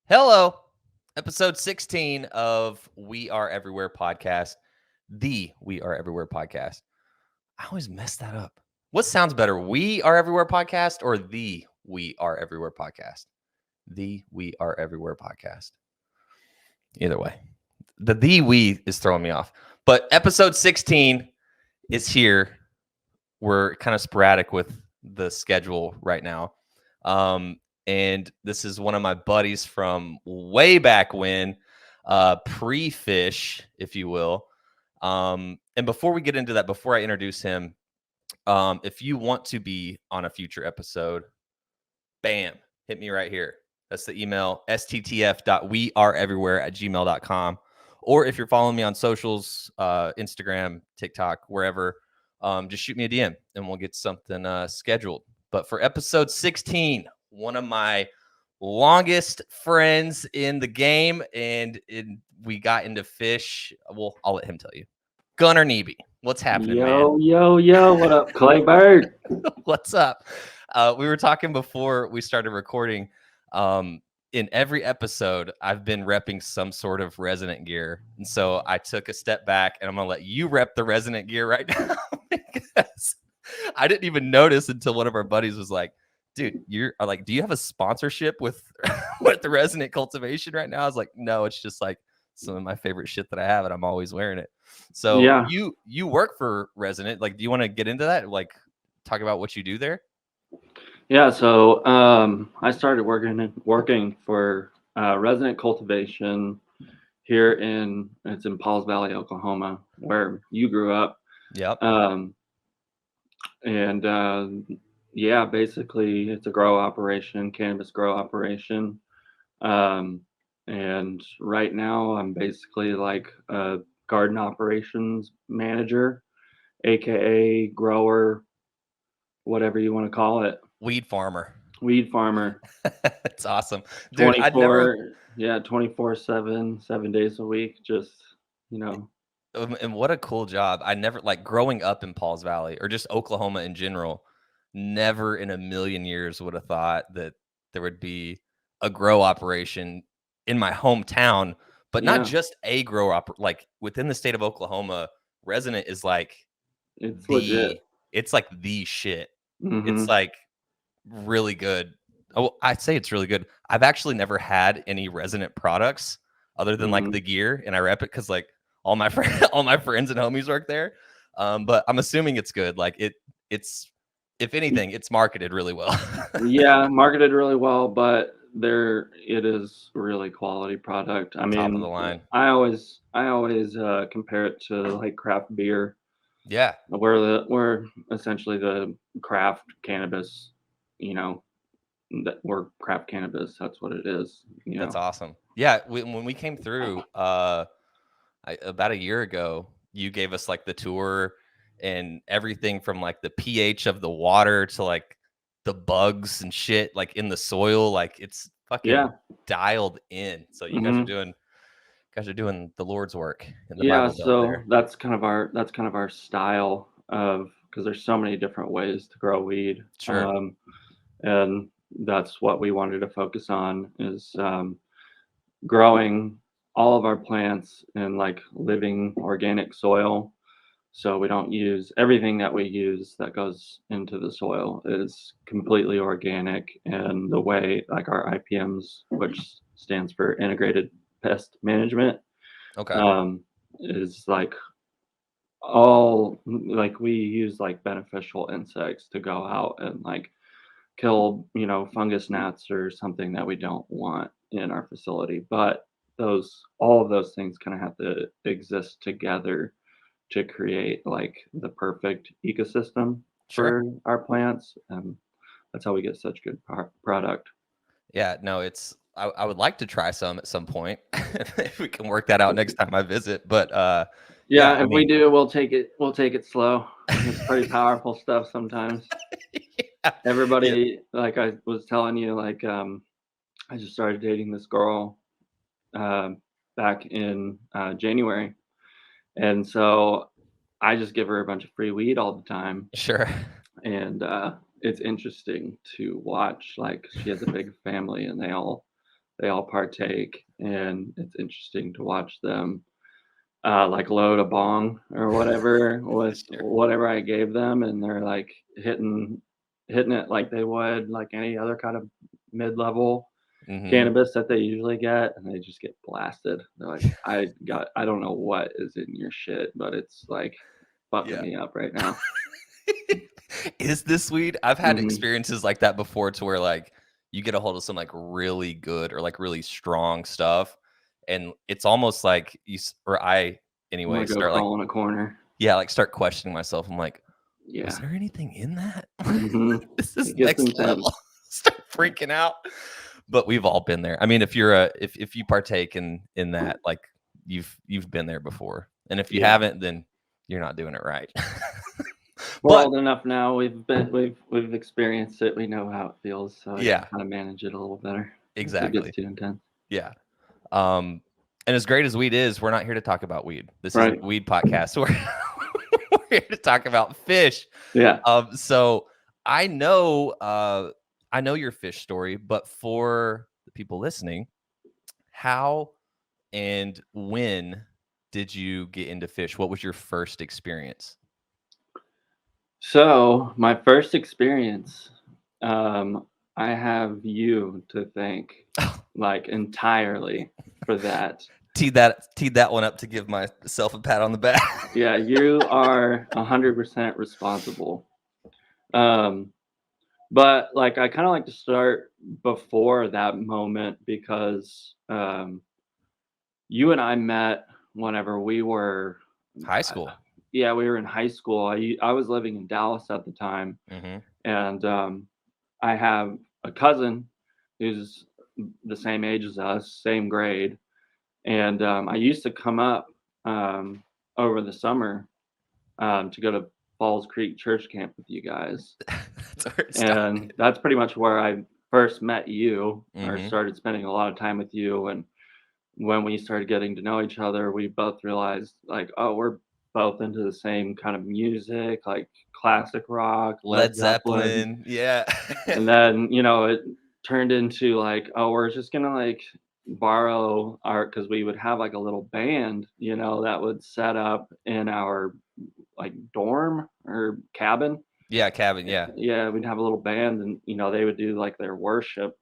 Hello, episode 16 of We Are Everywhere podcast, the We Are Everywhere podcast. I always mess that up. What sounds better, We Are Everywhere podcast or the We Are Everywhere podcast? The We Are Everywhere podcast. Either way, the we is throwing me off. But episode 16 is here. We're kind of sporadic with the schedule right now. And this is one of my buddies from way back when, pre-Phish, if you will. And before we get into that, before I introduce him, if you want to be on a future episode, bam, hit me right here. That's the email, sttf.weareverywhere@gmail.com. Or if you're following me on socials, Instagram, TikTok, wherever, just shoot me a DM and we'll get something scheduled. But for episode 16, one of my longest friends in the game, and we got into Phish. Well, I'll let him tell you. Gunnar Neby, what's happening, man? Yo, what up, Clay Bird? What's up? We were talking before we started recording. In every episode, I've been repping some sort of resonant gear. And so I took a step back and I'm going to let you rep the resonant gear right now because I didn't even notice until one of our buddies was like, dude, you're like, do you have a sponsorship with, with the resonant cultivation right now? I was like, no, it's just like some of my favorite shit that I have and I'm always wearing it. So Yeah. you work for Resonant. Like, do you want to get into that? Like, talk about what you do there? Yeah, so I started working for resident cultivation here it's in Pauls Valley, Oklahoma, where you grew up. Yep. Yeah, basically it's a grow operation, cannabis grow operation. And right now I'm basically like a garden operations manager, aka grower, whatever you want to call it. Weed farmer. It's awesome. Dude, 24/7, 7 days a week. Just, and what a cool job. I never, like, growing up in Pauls Valley or just Oklahoma in general, never in a million years would have thought that there would be a grow operation in my hometown, but not just a grow like within the state of Oklahoma. Resonant is like it's legit. It's like the shit. Mm-hmm. It's like really good. Oh, I'd say it's really good. I've actually never had any Resonant products other than like the gear, and I rep it because like all my friends and homies work there. But I'm assuming it's good. Like it's if anything, it's marketed really well. Yeah, marketed really well, but it is really quality product. I mean, top of the line. I always compare it to like craft beer. Yeah, we're essentially the craft cannabis, that we're craft cannabis. That's what it is. That's awesome. Yeah, when we came through about a year ago, you gave us like the tour and everything from like the pH of the water to like the bugs and shit like in the soil. Like it's fucking dialed in. So you guys are doing the Lord's work in the Bible Belt there. That's kind of our style of, because there's so many different ways to grow weed. Sure. And that's what we wanted to focus on is growing all of our plants in like living organic soil. So we don't use everything that we use that goes into the soil is completely organic. And the way like our IPMs, which stands for integrated pest management, is like all like we use like beneficial insects to go out and like kill, fungus gnats or something that we don't want in our facility. But all of those things kind of have to exist together to create like the perfect ecosystem for our plants. And that's how we get such good product. Yeah, no, I would like to try some at some point if we can work that out next time I visit. But if we do, we'll take it slow. It's pretty powerful stuff sometimes. Everybody, like I was telling you, like I just started dating this girl back in January, and so I just give her a bunch of free weed all the time. Sure. And it's interesting to watch. Like she has a big family, and they all they all partake, and it's interesting to watch them like load a bong or whatever with Sure. whatever I gave them, and they're like hitting it like they would like any other kind of mid-level Hmm. cannabis that they usually get, and they just get blasted. They're like, I don't know what is in your shit, but it's like fucking Yeah. me up right now. Is this weed? I've had Hmm. experiences like that before to where like you get a hold of some like really good or like really strong stuff, and it's almost like or I I'm gonna anyway go start like, crawl in a corner. yeah, like start questioning myself. I'm like, was Yeah. there anything in that? Hmm. This is It gets next level. intense. Start freaking out. But we've all been there. I mean, if you're if you partake in that, like you've been there before. And if you Yeah. haven't, then you're not doing it right. We're But old enough now. We've experienced it. We know how it feels, so I can yeah, kind of manage it a little better if it gets exactly. too intense. Yeah. And as great as weed is, we're not here to talk about weed. This isn't Right. a weed podcast. We're here to talk about fish. Yeah. So I know I know your fish story, but for the people listening, how and when did you get into fish? What was your first experience? So my first experience, um, I have you to thank, like entirely for that. Teed that one up to give myself a pat on the back. Yeah, you are 100% responsible. Um, but like I kind of like to start before that moment because you and I met whenever we were, High uh, school. yeah, we were in high school. I was living in Dallas at the time, Hmm. and I have a cousin who's the same age as us, same grade, and I used to come up um, over the summer to go to Falls Creek Church Camp with you guys, That's where it and started. that's pretty much where I first met you or Hmm. started spending a lot of time with you. And when we started getting to know each other, we both realized like, oh, we're both into the same kind of music, like classic rock, Led Led Zeppelin. Zeppelin. Yeah. And then, it turned into like, oh, we're just gonna like borrow our because we would have like a little band, that would set up in our like dorm or cabin. Yeah, cabin. Yeah. Yeah, we'd have a little band and they would do like their worship,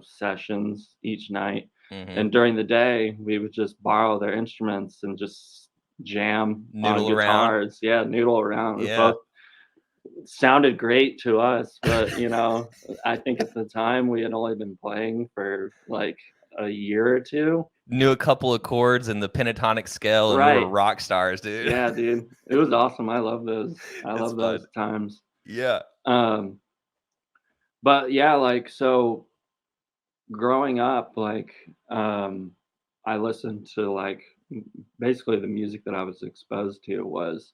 sessions each night. Hmm. And during the day, we would just borrow their instruments and just jam on Noodle around. guitars. Yeah, noodle around. We Yeah. both sounded great to us, but I think at the time we had only been playing for like a year or two. Knew a couple of chords in the pentatonic scale, and we were Right. rock stars, dude. Yeah, dude. It was awesome. I love those. I It's love fun. those times. Yeah. Um, but yeah, like so growing up, like I listened to like basically the music that I was exposed to was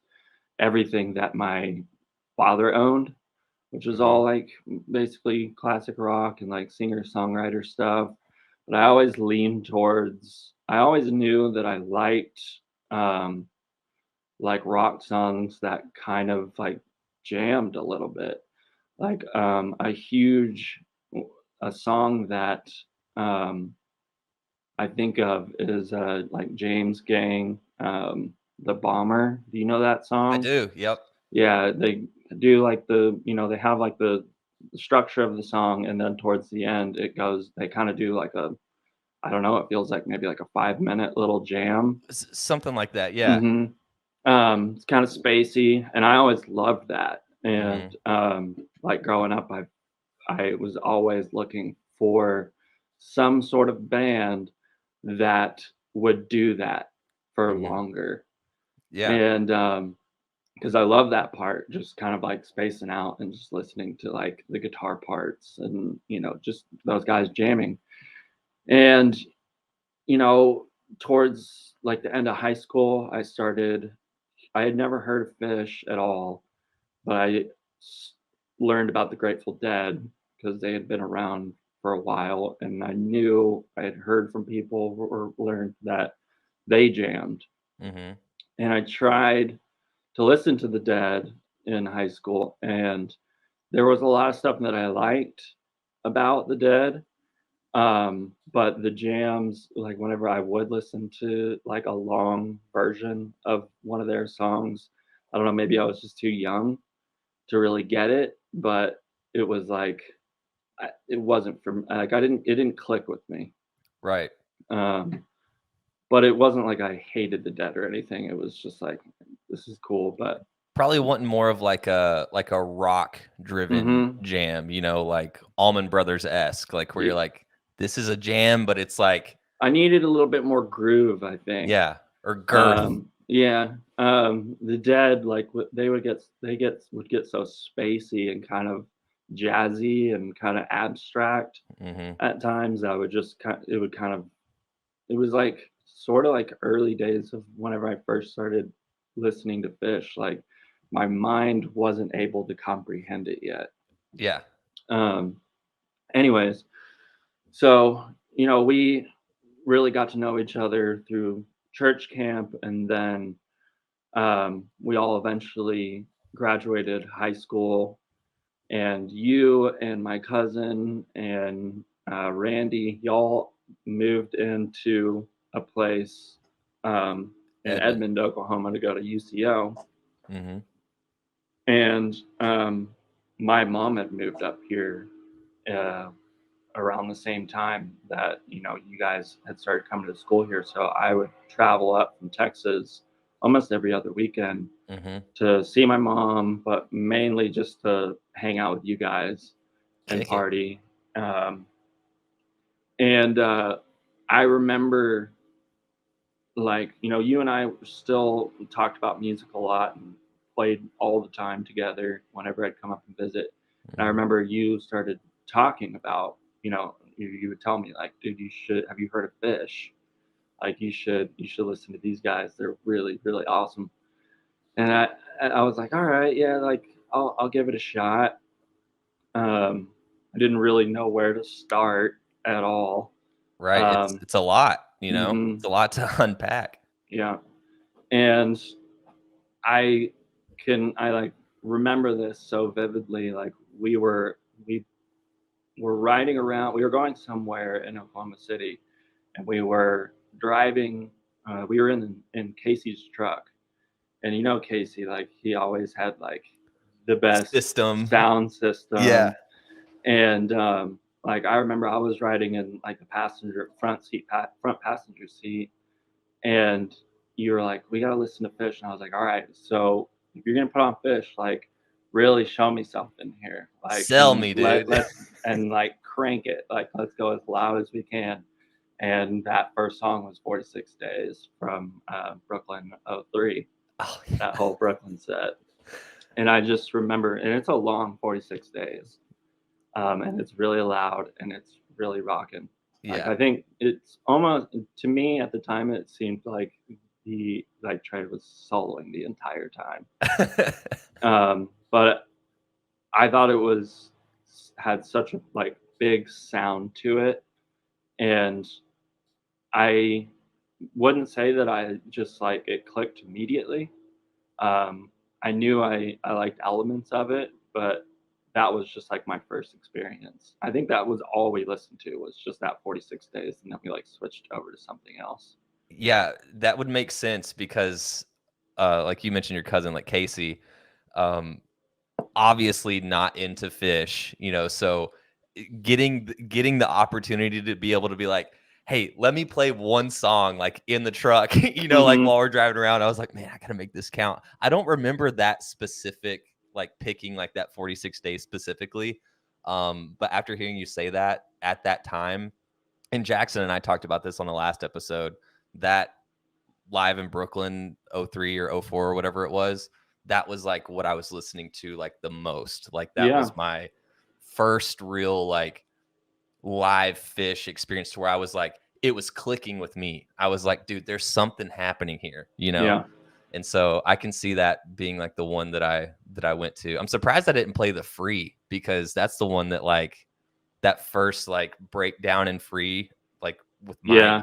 everything that my father owned, which was Hmm. all like basically classic rock and like singer songwriter stuff. But I always leaned towards. I always knew that I liked um, like rock songs that kind of like jammed a little bit. Like a song that um, I think of is like James Gang, The Bomber. Do you know that I song? do. Yep. Yeah, they do like they have like the structure of the song, and then towards the end, they kind of do like I don't know, it feels like maybe like a 5 minute little jam. Something like that. Yeah. Hmm. It's kind of spacey, and I always loved that. And Hmm. like growing up, I was always looking for some sort of band that would do that for Hmm. longer. Yeah. And because I love that part, just kind of like spacing out and just listening to like the guitar parts and just those guys jamming. And you know, towards like the end of high school, I had never heard of Fish at all, but s- learned about the Grateful Dead because they had been around for a while, and I had heard from people or learned that they jammed. Hmm. And I tried to listen to the Dead in high school, and there was a lot of stuff that I liked about the Dead, But the jams, like whenever I would listen to like a long version of one of their songs, I don't know, maybe I was just too young to really get it, but it was like it wasn't for like it didn't click with me. Right. Um, but it wasn't like I hated the Dead or anything. It was just like this is cool, but Probably wanting more of like a rock driven hmm jam, like Allman Brothers-esque, like where you're yeah, like, this is a jam, but it's like, I needed a little bit more groove, I think. yeah, or girth. Yeah, the Dead, like would get so spacey and kind of jazzy and kind of abstract Hmm. at times. I would just it was like sort of like early days of whenever I first started listening to Phish. Like my mind wasn't able to comprehend it yet. Yeah. Um, anyways, so we really got to know each other through church camp, and then we all eventually graduated high school, and you and my cousin and Randy, y'all moved into a place in Edmund. Edmond, Oklahoma to go to UCO. Hmm. And my mom had moved up here uh, around the same time that you guys had started coming to school here. So I would travel up from Texas almost every other weekend Hmm. to see my mom, but mainly just to hang out with you guys and Kick it. party. And I remember, like, you and I still talked about music a lot and played all the time together whenever I'd come up and visit. And I Hmm. remember you started talking about, you would tell me like, dude, you should have you heard of Phish? Like you should listen to these guys. They're really, really awesome. And I was like, all right, yeah, like I'll give it a shot. Um, I didn't really know where to start at all. Right. It's Um, it's a lot, mhm, it's a lot to unpack. yeah, and I I like remember this so vividly. Like we were riding around. We were going somewhere in Oklahoma City, and we were driving. We were in Casey's truck, and Casey, like he always had like the best System. sound Yeah. system. And like I remember I was riding in like the front passenger seat, and you were like, "We gotta listen to Phish," and I was like, "All right, so if you're gonna put on Phish, like really show me something here, like, Sell and me, dude. like crank it, like let's go as loud as we can." And that first song was 46 Days from Brooklyn '03, Oh, that whole Brooklyn set. And I just remember, and it's a long 46 days, and it's really loud and it's really rocking. Like yeah. I think it's almost to me at the time it seemed like the like Trey was soloing the entire time. But I thought it was had such a like big sound to it, and I wouldn't say that I just like it clicked immediately. I knew I liked elements of it, but that was just like my first experience. I think that was all we listened to was just that 46 days, and then we like switched over to something else. Yeah, that would make sense because, like you mentioned your cousin, like Casey, um, obviously not into fish, so getting the opportunity to be able to be like, "Hey, let me play one song, like, in the truck," like, Hmm. while we're driving around, I was like, "Man, I gotta make this count." I don't remember that specific, like, picking, like, that 46 days specifically, but after hearing you say that at that time and Jackson and I talked about this on the last episode, that live in Brooklyn '03 or '04 or whatever it was, that was like what I was listening to like the most. Like that Yeah, was my first real like live Fish experience to where I was like, it was clicking with me. I was like, dude, there's something happening here. yeah, And so I can see that being like the one that I went to. I'm surprised I didn't play the free because that's the one that like that first like breakdown in free, like with Mike, yeah.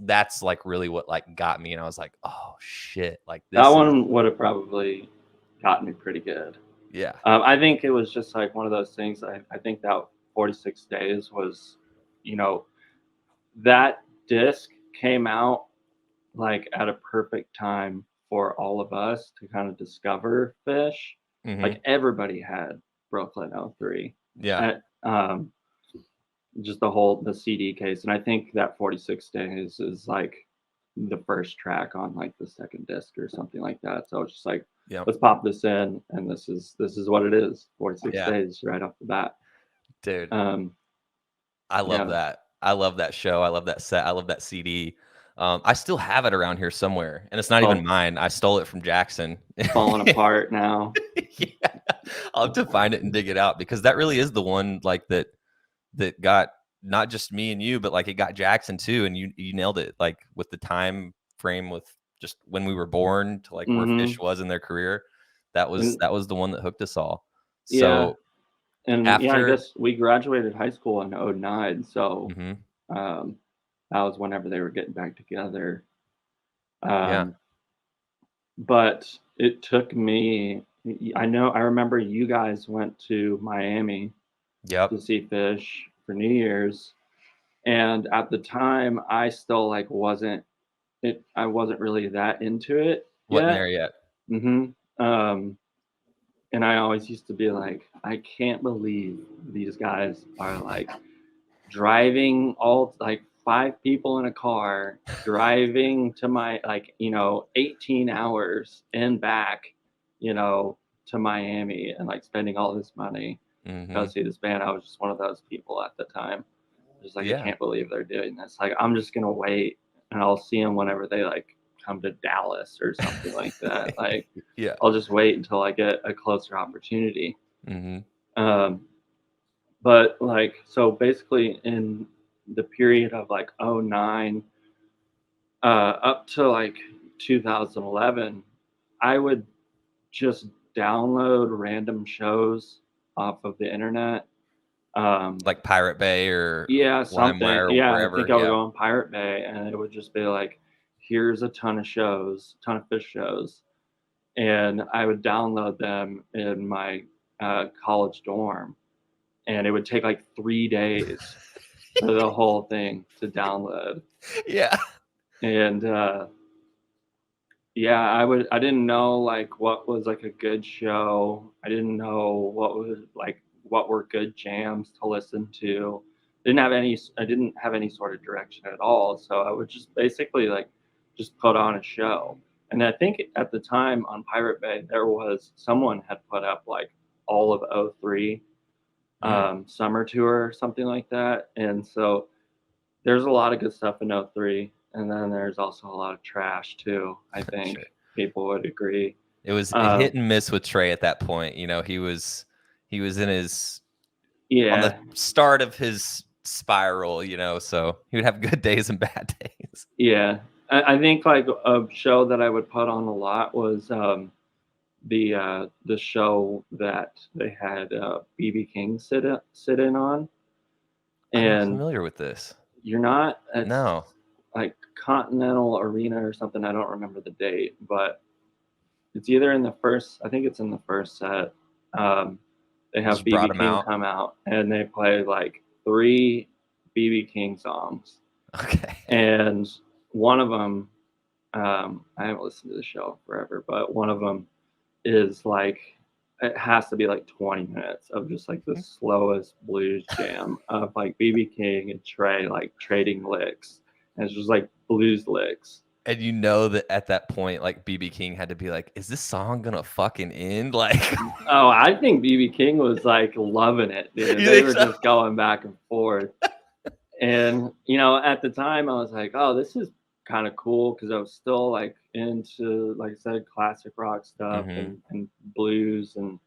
that's like really what like got me. And I was like, oh shit, like That this is, one would have probably gotten me pretty good. yeah. I think it was just like one of those things. I think that 46 days was you know, that disc came out like at a perfect time for all of us to kind of discover Phish. Mm-hmm. Like everybody had Brooklyn '03 Yeah. at just the CD case, and I think that 46 Days is like the first track on like the second disc or something like that. So it's just like, Yeah. let's pop this in, and this is what it is. 46 Yeah. Days right off the bat. Dude, Um, I love yeah, that. I love that show. I love that set. I love that CD. I still have it around here somewhere, and it's not even fall, mine. I stole it from Jackson. falling apart now. Yeah. I'll have to find it and dig it out because that really is the one like that got not just me and you, but like it got Jackson too, and you nailed it like with the time frame with just when we were born to like where Hmm. Phish was in their career. That was And the one that hooked us all. yeah, So and yeah, I after, guess we graduated high school in '09, so mhm, um, that was whenever they were getting back together. yeah, Um, but it took me. I remember you guys went to Miami yep, to see Phish for New Year's, and at the time, I still like wasn't it. I wasn't really that into it wasn't yet. there yet. Hmm. Um, and I always used to be like, I can't believe these guys are like driving all like 5 people in a car, driving to my 18 hours and back, to Miami and like spending all this money to go Hmm. see this band. I was just one of those people at the time. Just like, I Yeah, can't believe they're doing this. Like, I'm just gonna wait and I'll see them whenever they like come to Dallas or something like that. Like, yeah, I'll just wait until I get a closer opportunity. hmm, Um, but like, so basically in the period of like '09 up to like 2011, I would just download random shows off of the internet. Um, like Pirate Bay or yeah, something. LimeWire or Yeah, I wherever. think I would Yeah, go on Pirate Bay and it would just be like, here's a ton of shows, ton of Phish shows. And I would download them in my college dorm. And it would take like 3 days for the whole thing to download. yeah, And yeah, I didn't know like what was like a good show. I didn't know what were good jams to listen to. I didn't have any sort of direction at all. So I would just basically like just put on a show. And I think at the time on Pirate Bay there was someone had put up like all of '03 mm, summer tour or something like that. And so there's a lot of good stuff in '03, and then there's also a lot of trash too. I think sure. people would agree. It was a Um, hit and miss with Trey at that point. You know, he was in his on the yeah, start of his spiral. You know, so he would have good days and bad days. yeah. I think like a show that I would put on a lot was the show that they had BB King sit in on, I'm not and familiar with this. you're not. It's No, like Continental Arena or something. I don't remember the date, but it's either in the first. I think it's in the first set. Um, they you have just brought BB him King out. come out and they play like 3 BB King songs, Okay. and one of them, I haven't listened to the show forever, but one of them is like it has to be like 20 minutes of just like the slowest blues jam of like BB King and Trey like trading licks, and it's just like blues licks. And you know that at that point, like BB King had to be like, "Is this song gonna fucking end?" Like, Oh, I think BB King was like loving it, dude. you They think were so? just going back and forth. And at the time I was like, oh, this is kind of cool because I was still like into, like I said, classic rock stuff Hmm. and blues and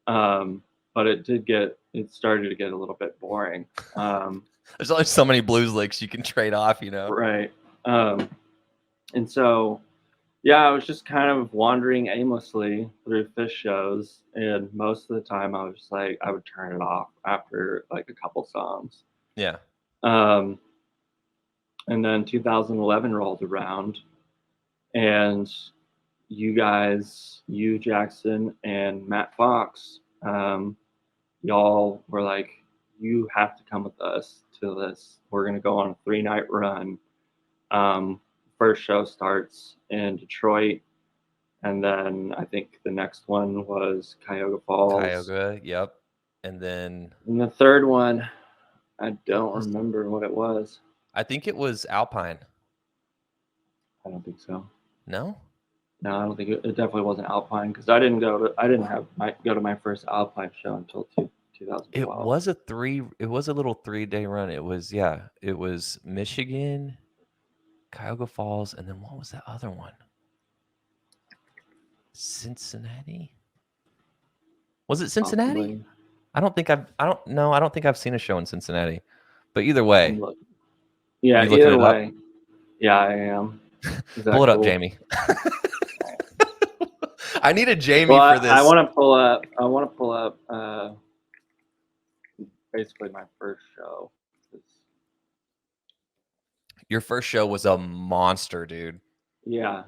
um but it started to get a little bit boring. Um There's only so many blues licks you can trade off, you know. right. Um and so yeah, I was just kind of wandering aimlessly through Phish shows, and most of the time I was just like I would turn it off after like a couple songs. Yeah. Um and then 2011 rolled around, and Jackson and Matt Fox, y'all were like, you have to come with us to this. We're going to go on a 3-night run. First show starts in Detroit, and then I think the next one was Cuyahoga Falls. Cuyahoga, yep. And then And the third one, I What don't was- remember what it was. I think it was Alpine. I don't think so. No? No, I don't think it definitely wasn't Alpine because I didn't go to my first Alpine show until 2012. It was a little 3-day run. It was Michigan, Cuyahoga Falls, and then what was that other one? Cincinnati? Was it Cincinnati? Possibly. I don't think I've seen a show in Cincinnati. But either way, Yeah, you looking either it up? way. Yeah, I am. Is that pull it up, cool? Jamie. I need a Jamie Well, for this. I want to pull up basically my first show. Your first show was a monster, dude. Yeah.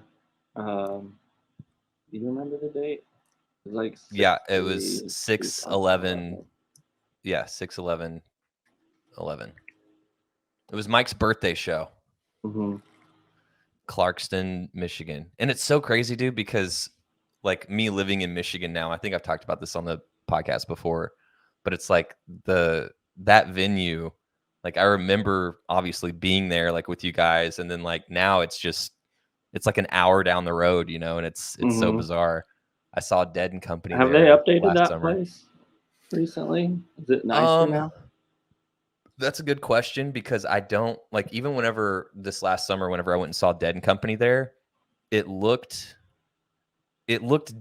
Do you remember the date? It was like It was 6/11. Yeah, 6/11/11. It was Mike's birthday show. Mm-hmm. Clarkston, Michigan. And it's so crazy, dude, because like me living in Michigan now, I think I've talked about this on the podcast before, but it's like that venue, like I remember obviously being there like with you guys, and then like now it's like an hour down the road, and it's so bizarre. I saw Dead and Company. Have there they updated last that summer. place recently? Is it nicer now? That's a good question because I don't like, even whenever this last summer, whenever I went and saw Dead and Company there, it looked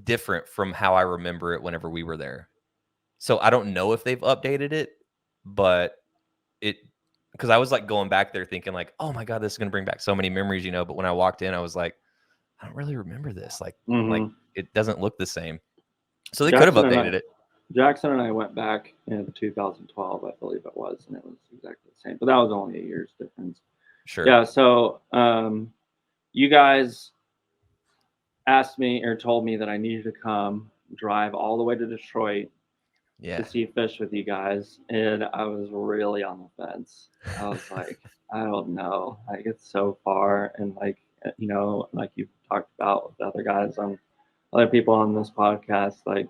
different from how I remember it whenever we were there. So I don't know if they've updated it, but because I was like going back there thinking like, oh my God, this is going to bring back so many memories, but when I walked in, I was like, I don't really remember this. Like it doesn't look the same. So they could have updated it. Jackson and I went back in 2012, I believe it was, and it was exactly the same. But that was only a year's difference. Sure. Yeah. So you guys asked me or told me that I needed to come drive all the way to Detroit to see Phish with you guys, and I was really on the fence. I was like, I don't know. Like it's so far, and like like you've talked about with other guys on other people on this podcast, like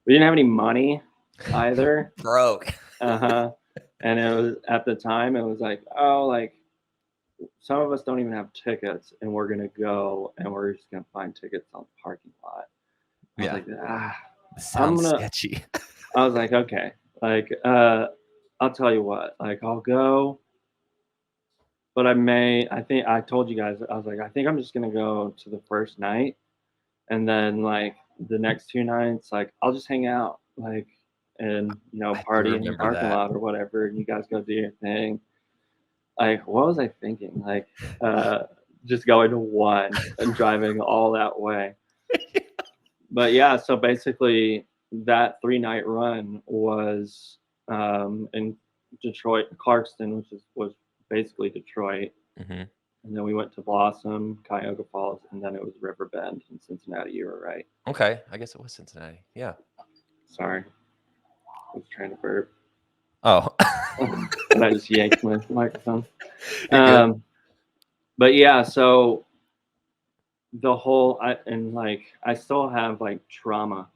we didn't have any money either. Broke. And it was at the time it was like, oh, like some of us don't even have tickets, and we're gonna go and we're just gonna find tickets on the parking lot. I was like, sounds sketchy. I was like, okay, like I'll tell you what, like I'll go, but I think I told you guys, I was like, I think I'm just gonna go to the first night, and then like the next 2 nights, like I'll just hang out, like, and party in the parking lot or whatever, and you guys go do your thing. Like, what was I thinking? Like, just going to one and driving all that way. But yeah, so basically that 3-night run was in Detroit, Clarkston, which was basically Detroit. Mm-hmm. And then we went to Blossom, Cuyahoga Falls, and then it was Riverbend in Cincinnati. You were right. Okay, I guess it was Cincinnati. Yeah. Sorry, I was trying to burp. Oh. And I just yanked my microphone. But yeah, so the whole I still have like trauma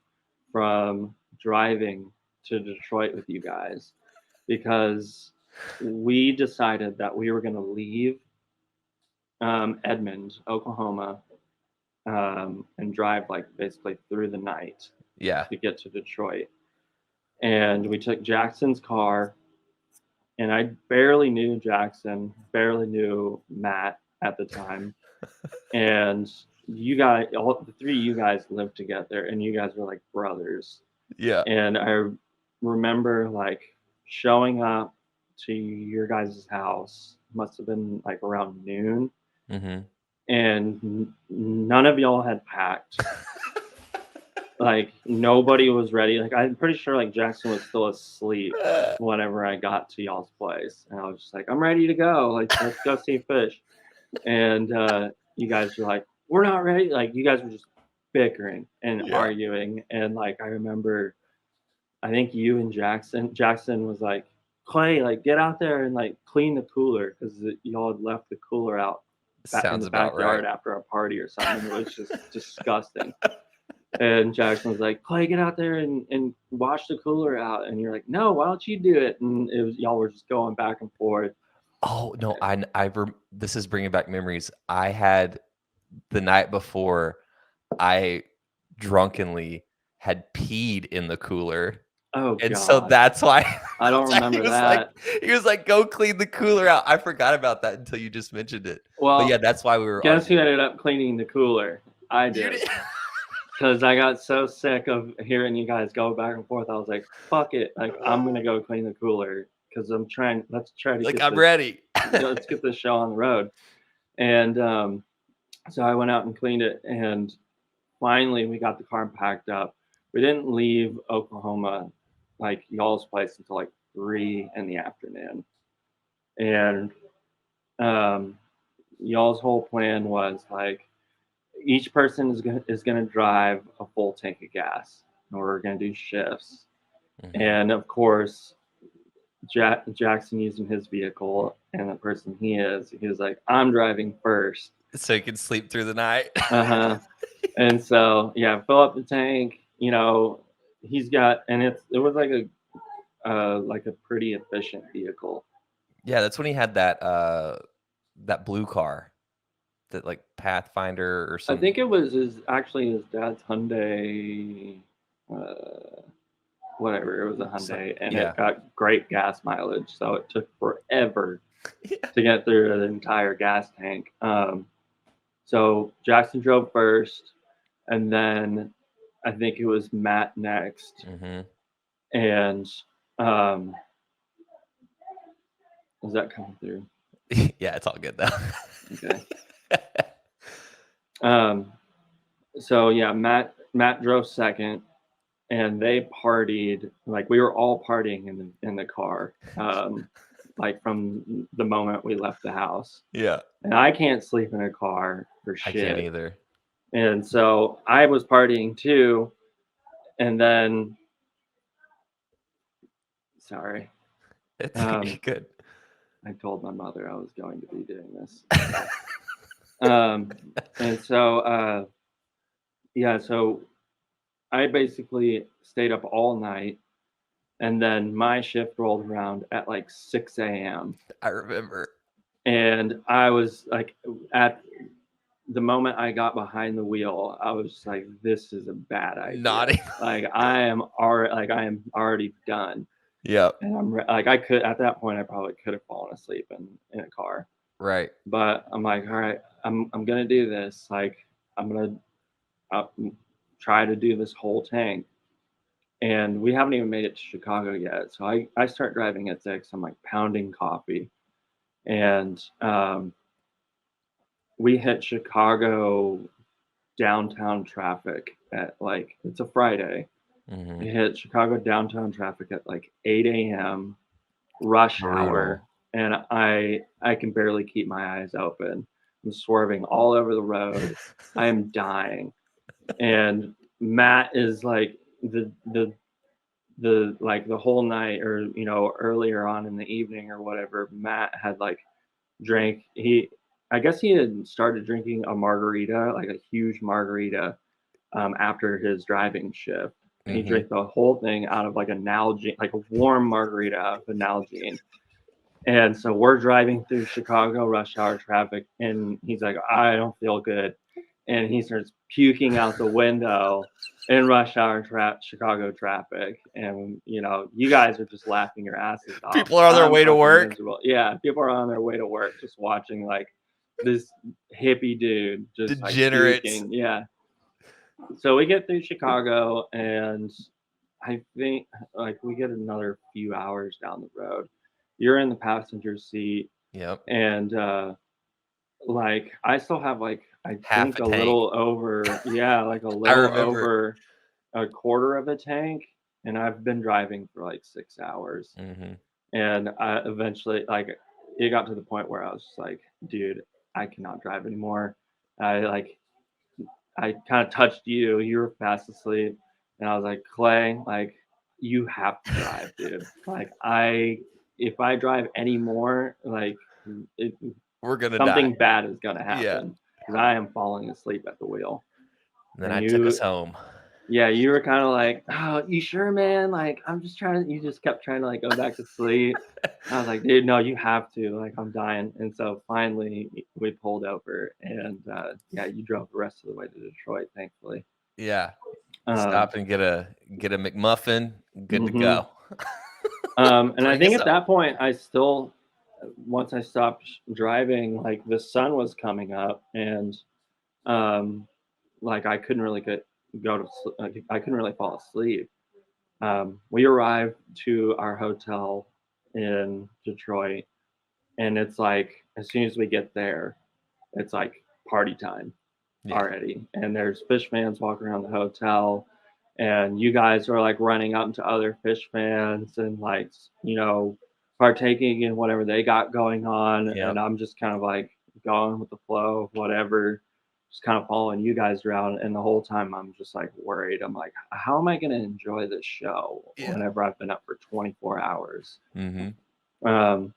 from driving to Detroit with you guys, because we decided that we were going to leave Edmond, Oklahoma, and drive like basically through the night to get to Detroit. And we took Jackson's car, and I barely knew Jackson, barely knew Matt at the time. And you guys, all the 3 of you guys lived together, and you guys were like brothers. Yeah. And I remember like showing up to your guys' house, must have been like around noon. Mm-hmm. And none of y'all had packed. Like nobody was ready. Like I'm pretty sure like Jackson was still asleep whenever I got to y'all's place, and I was just like, I'm ready to go. Like let's go see Phish. And you guys were like, we're not ready. Like you guys were just bickering and arguing. And like I remember, I think you and Jackson was like, Clay, like get out there and like clean the cooler because y'all had left the cooler out back in Sounds the about right. backyard after a party or something. It was just disgusting. And Jackson was like, Clay, get out there and wash the cooler out. And you're like, no, why don't you do it? And it was y'all were just going back and forth. Oh no, this is bringing back memories. I had the night before, I drunkenly had peed in the cooler. Oh And so God, that's why I don't remember that. he was like, go clean the cooler out. I forgot about that until you just mentioned it. But yeah, Well, that's why we were guess who arguing. ended up cleaning the cooler? I You did. did. Because I got so sick of hearing you guys go back and forth. I was like, fuck it. Like, I'm going to go clean the cooler because let's try to Like, get I'm this, ready. let's get this show on the road. And so I went out and cleaned it. And finally, we got the car packed up. We didn't leave Oklahoma, like y'all's place, until like 3 in the afternoon. And y'all's whole plan was like, each person is gonna drive a full tank of gas, and we're gonna do shifts. Mhm. And of course, Jackson using his vehicle, and the person he was like, "I'm driving first." So you can sleep through the night. And so yeah, fill up the tank. You know, he's got, and it was like a pretty efficient vehicle. Yeah, that's when he had that blue car, that like Pathfinder or I some. think it was actually his dad's Hyundai. Uh, Whatever, it was a Hyundai, and Yeah. it got great gas mileage, so it took forever to get through the entire gas tank. So Jackson drove first, and then I think it was Matt next. Mm-hmm. And um, is that coming through? Yeah, it's all good though. Okay. So yeah, Matt drove second, and they partied like we were all partying in the car, like from the moment we left the house. Yeah. And I can't sleep in a car for I can't shit. either. And so I was partying too, and then sorry, It's um, good. I told my mother I was going to be doing this. And so yeah, so I basically stayed up all night, and then my shift rolled around at like 6 a.m. I remember. And I was like, at the moment I got behind the wheel, I was just like, this is a bad idea. Nodding. Like I am already done. Yep. And I'm like, I could, at that point, I probably could have fallen asleep in a car. Right. But I'm like, all right, I'm gonna do this. Like I'm gonna try to do this whole tank. And we haven't even made it to Chicago yet. So I start driving at 6. I'm like pounding coffee. And we hit Chicago downtown traffic at like, it's a Friday. Mm-hmm. We hit Chicago downtown traffic at like 8 a.m. rush hour, and I can barely keep my eyes open. I'm swerving all over the road. I am dying. And Matt is like the like the whole night, or you know, earlier on in the evening or whatever, Matt had like drank, I guess he had started drinking a margarita, like a huge margarita, after his driving shift. And he Mm-hmm. drank the whole thing out of like a Nalgene, like a warm margarita out of a Nalgene. And so we're driving through Chicago rush hour traffic, and he's like, I don't feel good. And he starts puking out the window in rush hour Chicago traffic. And, you know, you guys are just laughing your asses off. People are on their way to work. Miserable. Yeah, people are on their way to work just watching like this hippie dude just Degenerates. like puking. Yeah. So we get through Chicago, and I think like we get another few hours down the road. You're in the passenger seat. Yep. And like I still have like I Half think a a tank. little over, yeah, like a little over a quarter of a tank, and I've been driving for like 6 hours. Mm-hmm. And I eventually, like, it got to the point where I was just like, dude, I cannot drive anymore. I kind of touched you. You were fast asleep, and I was like, Clay, like, you have to drive, dude. Like, I if I drive anymore, like We're gonna die. something bad is gonna Yeah. happen because I am falling asleep at the wheel. And then And I took us home. yeah, you were kind of like, oh, you sure, man? Like, I'm just trying to. You just kept trying to like go back to sleep. I was like, dude, no, you have to. Like, I'm dying. And so finally, we pulled over, and yeah, you drove the rest of the way to Detroit, thankfully. Yeah. Um, Stop and get a McMuffin. Good to mhm. go. And I Bring think us at home. that point, I still, once I stopped driving, like the sun was coming up, and um, like I couldn't really go to like, I couldn't really fall asleep. We arrived to our hotel in Detroit, and it's like as soon as we get there, it's like party time Yeah. already. And there's Phish fans walking around the hotel, and you guys are like running up to other Phish fans and like, partaking in whatever they got going on. Yep. And I'm just kind of like going with the flow of whatever, just kind of following you guys around. And the whole time I'm just like worried. I'm like, how am I going to enjoy this show Yeah. whenever I've been up for 24 hours? Mm-hmm. Um,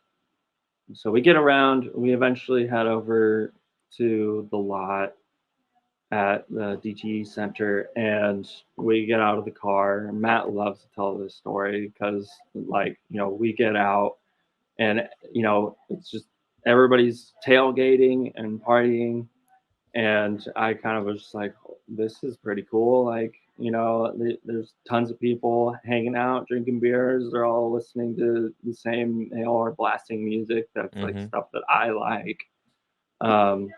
so we get around, we eventually head over to the lot at the DTE center, and we get out of the car. Matt loves to tell this story because, like, we get out and, it's just everybody's tailgating and partying. And I kind of was just like, this is pretty cool. Like, there's tons of people hanging out, drinking beers. They're all listening to the same, they all are blasting music that's like Mm-hmm. stuff that I like. Um,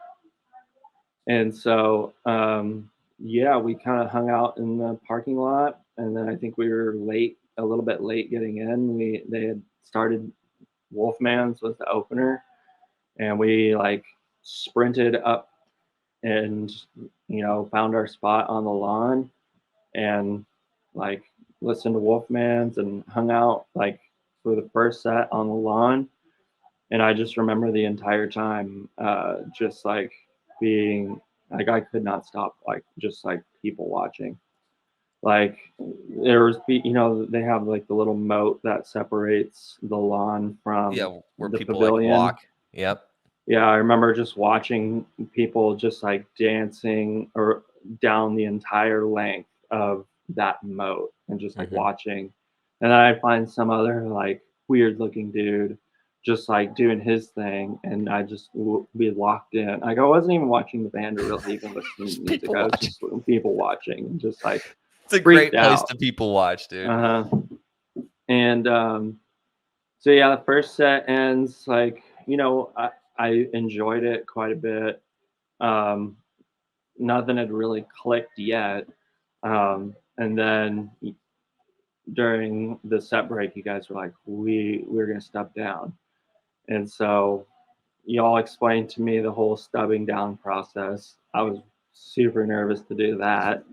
and so, yeah, we kind of hung out in the parking lot, and then I think we were late, a little bit late getting in. They had started Wolfman's was the opener, and we like sprinted up and found our spot on the lawn and like listened to Wolfman's and hung out like for the first set on the lawn. And I just remember the entire time, just like being like I could not stop, like just like people watching. Like there was, they have like the little moat that separates the lawn from Yeah, where the people like pavilion. walk. Yep. Yeah, I remember just watching people just like dancing or down the entire length of that moat and just like Mm-hmm. watching. And then I find some other like weird looking dude just like doing his thing, and I just be locked in. Like I wasn't even watching the band or really even listening to music. People I was watch. just people watching and just like It's a freaked great place out. to people watch, dude. Uh-huh. And so yeah, the first set ends like, I enjoyed it quite a bit. Um, Nothing had really clicked yet. And then during the set break, you guys were like, we're gonna step down. And so y'all explained to me the whole stubbing down process. I was super nervous to do that.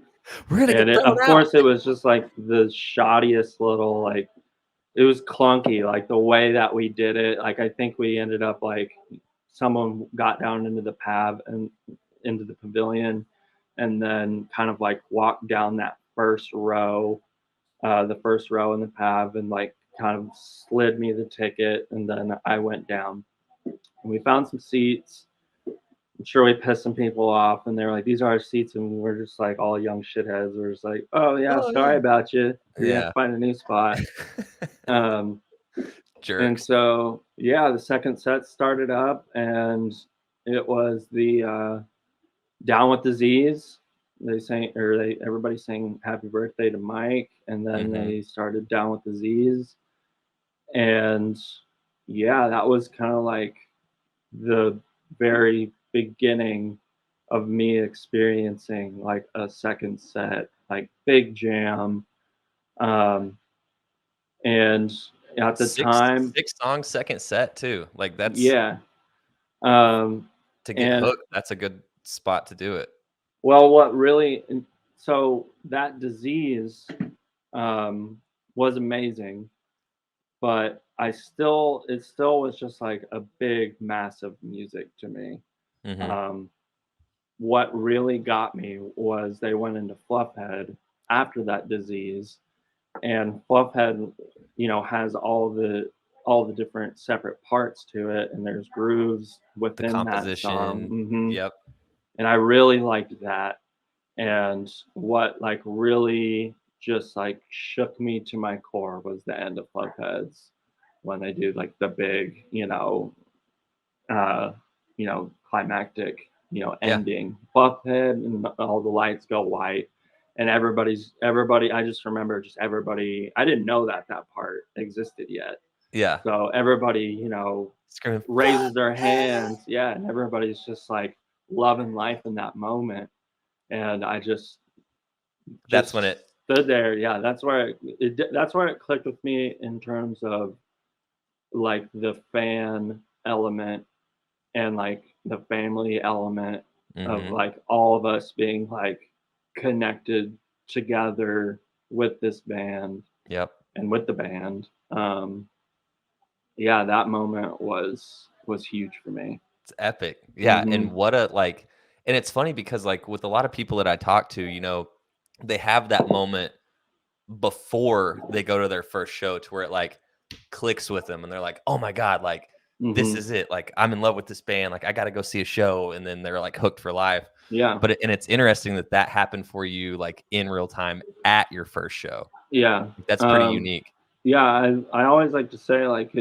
We're gonna And get thrown of out. course it was just like the shoddiest little like it was clunky, like the way that we did it. Like I think we ended up like someone got down into the pav and into the pavilion, and then kind of like walked down that the first row in the pav, and like kind of slid me the ticket, and then I went down. And we found some seats. I'm sure we pissed some people off, and they were like, "These are our seats," and we're just like all young shitheads. We're just like, "Oh yeah, Oh yeah. sorry about you. We have Yeah. to find a new spot." Um, And Jerks. so, yeah, the second set started up, and it was the Down with Disease. They sang, or they everybody sang "Happy Birthday" to Mike, and then Mm-hmm. they started Down with Disease, and yeah, that was kind of like the very beginning of me experiencing like a second set, like big jam, um, and at the time, Six songs, second set too. Like that's yeah. Um, to get and hooked. That's a good spot to do it. well, what really, so that disease um, was amazing, but it still was just like a big, massive music to me. Mm-hmm. Um, what really got me was they went into Fluffhead after that disease, and Fluffhead, has all the different separate parts to it, and there's grooves The within that song. composition. Yep. And I really liked that. And what like really just like shook me to my core was the end of Clubheads, when they do like the big, uh, climactic, Yeah. ending. Clubhead and all the lights go white, and everybody. I just remember just everybody. I didn't know that part existed yet. Yeah. So everybody, Screaming. raises their hands. Yeah, and everybody's just like loving life in that moment. And I just That's when it. stood there. Yeah, that's where it clicked with me in terms of like the fan element and like the family element of Mhm. like all of us being like connected together with this band Yep. and with the band. Yeah, that moment was huge for me. It's epic. Yeah, and Hmm. what a like and it's funny because, like, with a lot of people that I talk to, they have that moment before they go to their first show to where it, like, clicks with them, and they're like, "Oh my god, like, this Hmm. is it. Like, I'm in love with this band. Like, I gotta go see a show," and then they're, like, hooked for life. Yeah, And it's interesting that that happened for you, like, in real time at your first show. yeah, That's pretty unique. yeah. I always like to say like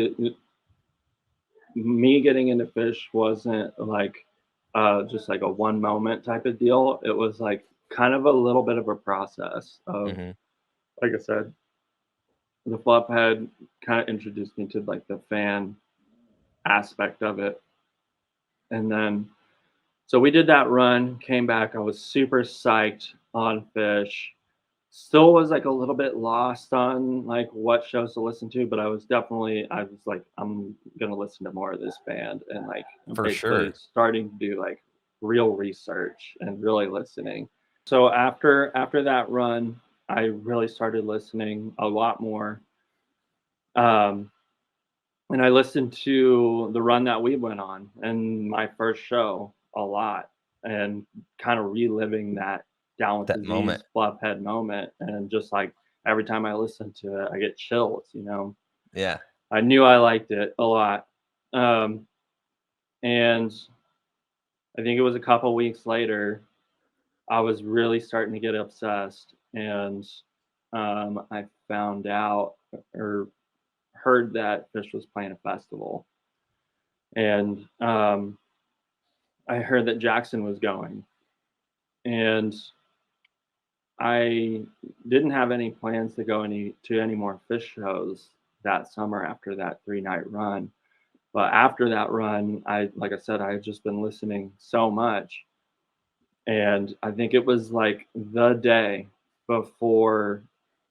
me getting into Fish wasn't like just like a one moment type of deal. It was like kind of a little bit of a process of, Mhm. like I said, the flop had kind of introduced me to like the fan aspect of it. And then, so we did that run, came back. I was super psyched on Fish. Still was like a little bit lost on like what shows to listen to, but I was like, I'm gonna listen to more of this band, and like For basically sure. starting to do like real research and really listening. So after that run, I really started listening a lot more. Um, and I listened to the run that we went on and my first show a lot, and kind of reliving that Down with That moment. Disease Fluffhead moment. And just like every time I listen to it, I get chills. Yeah. I knew I liked it a lot. Um, and I think it was a couple weeks later, I was really starting to get obsessed. And I found out or heard that Fish was playing a festival. And I heard that Jackson was going, and I didn't have any plans to go any more Fish shows that summer after that 3-night run. But after that run, like I said, I had just been listening so much, and I think it was like the day before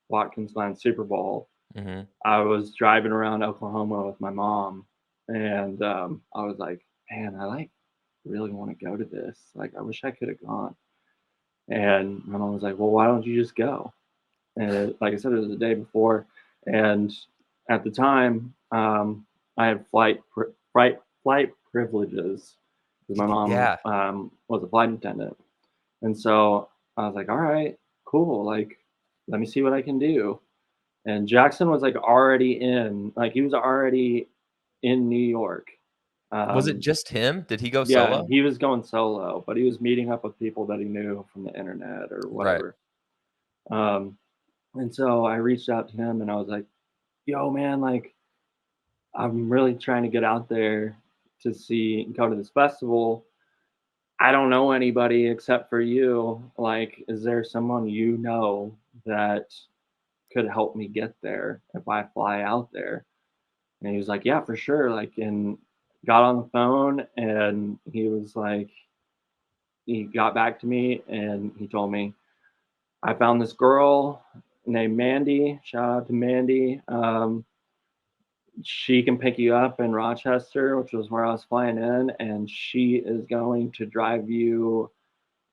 Watkins Glen Super Bowl. Mhm. I was driving around Oklahoma with my mom, and I was like, "Man, I like really want to go to this. Like, I wish I could have gone." And my mom was like, "Well, why don't you just go?" And like I said, it was the day before, and at the time, I had flight privileges because my mom Yeah. was a flight attendant, and so I was like, "All right, cool. Like, let me see what I can do." And Jackson was like he was already in New York. Was it Um, just him? Did he go yeah, solo? he was going solo, but he was meeting up with people that he knew from the internet or Right. whatever. Um, and so I reached out to him and I was like, "Yo, man, like I'm really trying to get out there to go to this festival. I don't know anybody except for you. Like, is there someone you know that could help me get there if I fly out there?" And he was like, "Yeah, for sure." Like, and got on the phone and he got back to me and he told me, "I found this girl named Mandy. Shout out to Mandy. She can pick you up in Rochester, which was where I was flying in, and she is going to drive you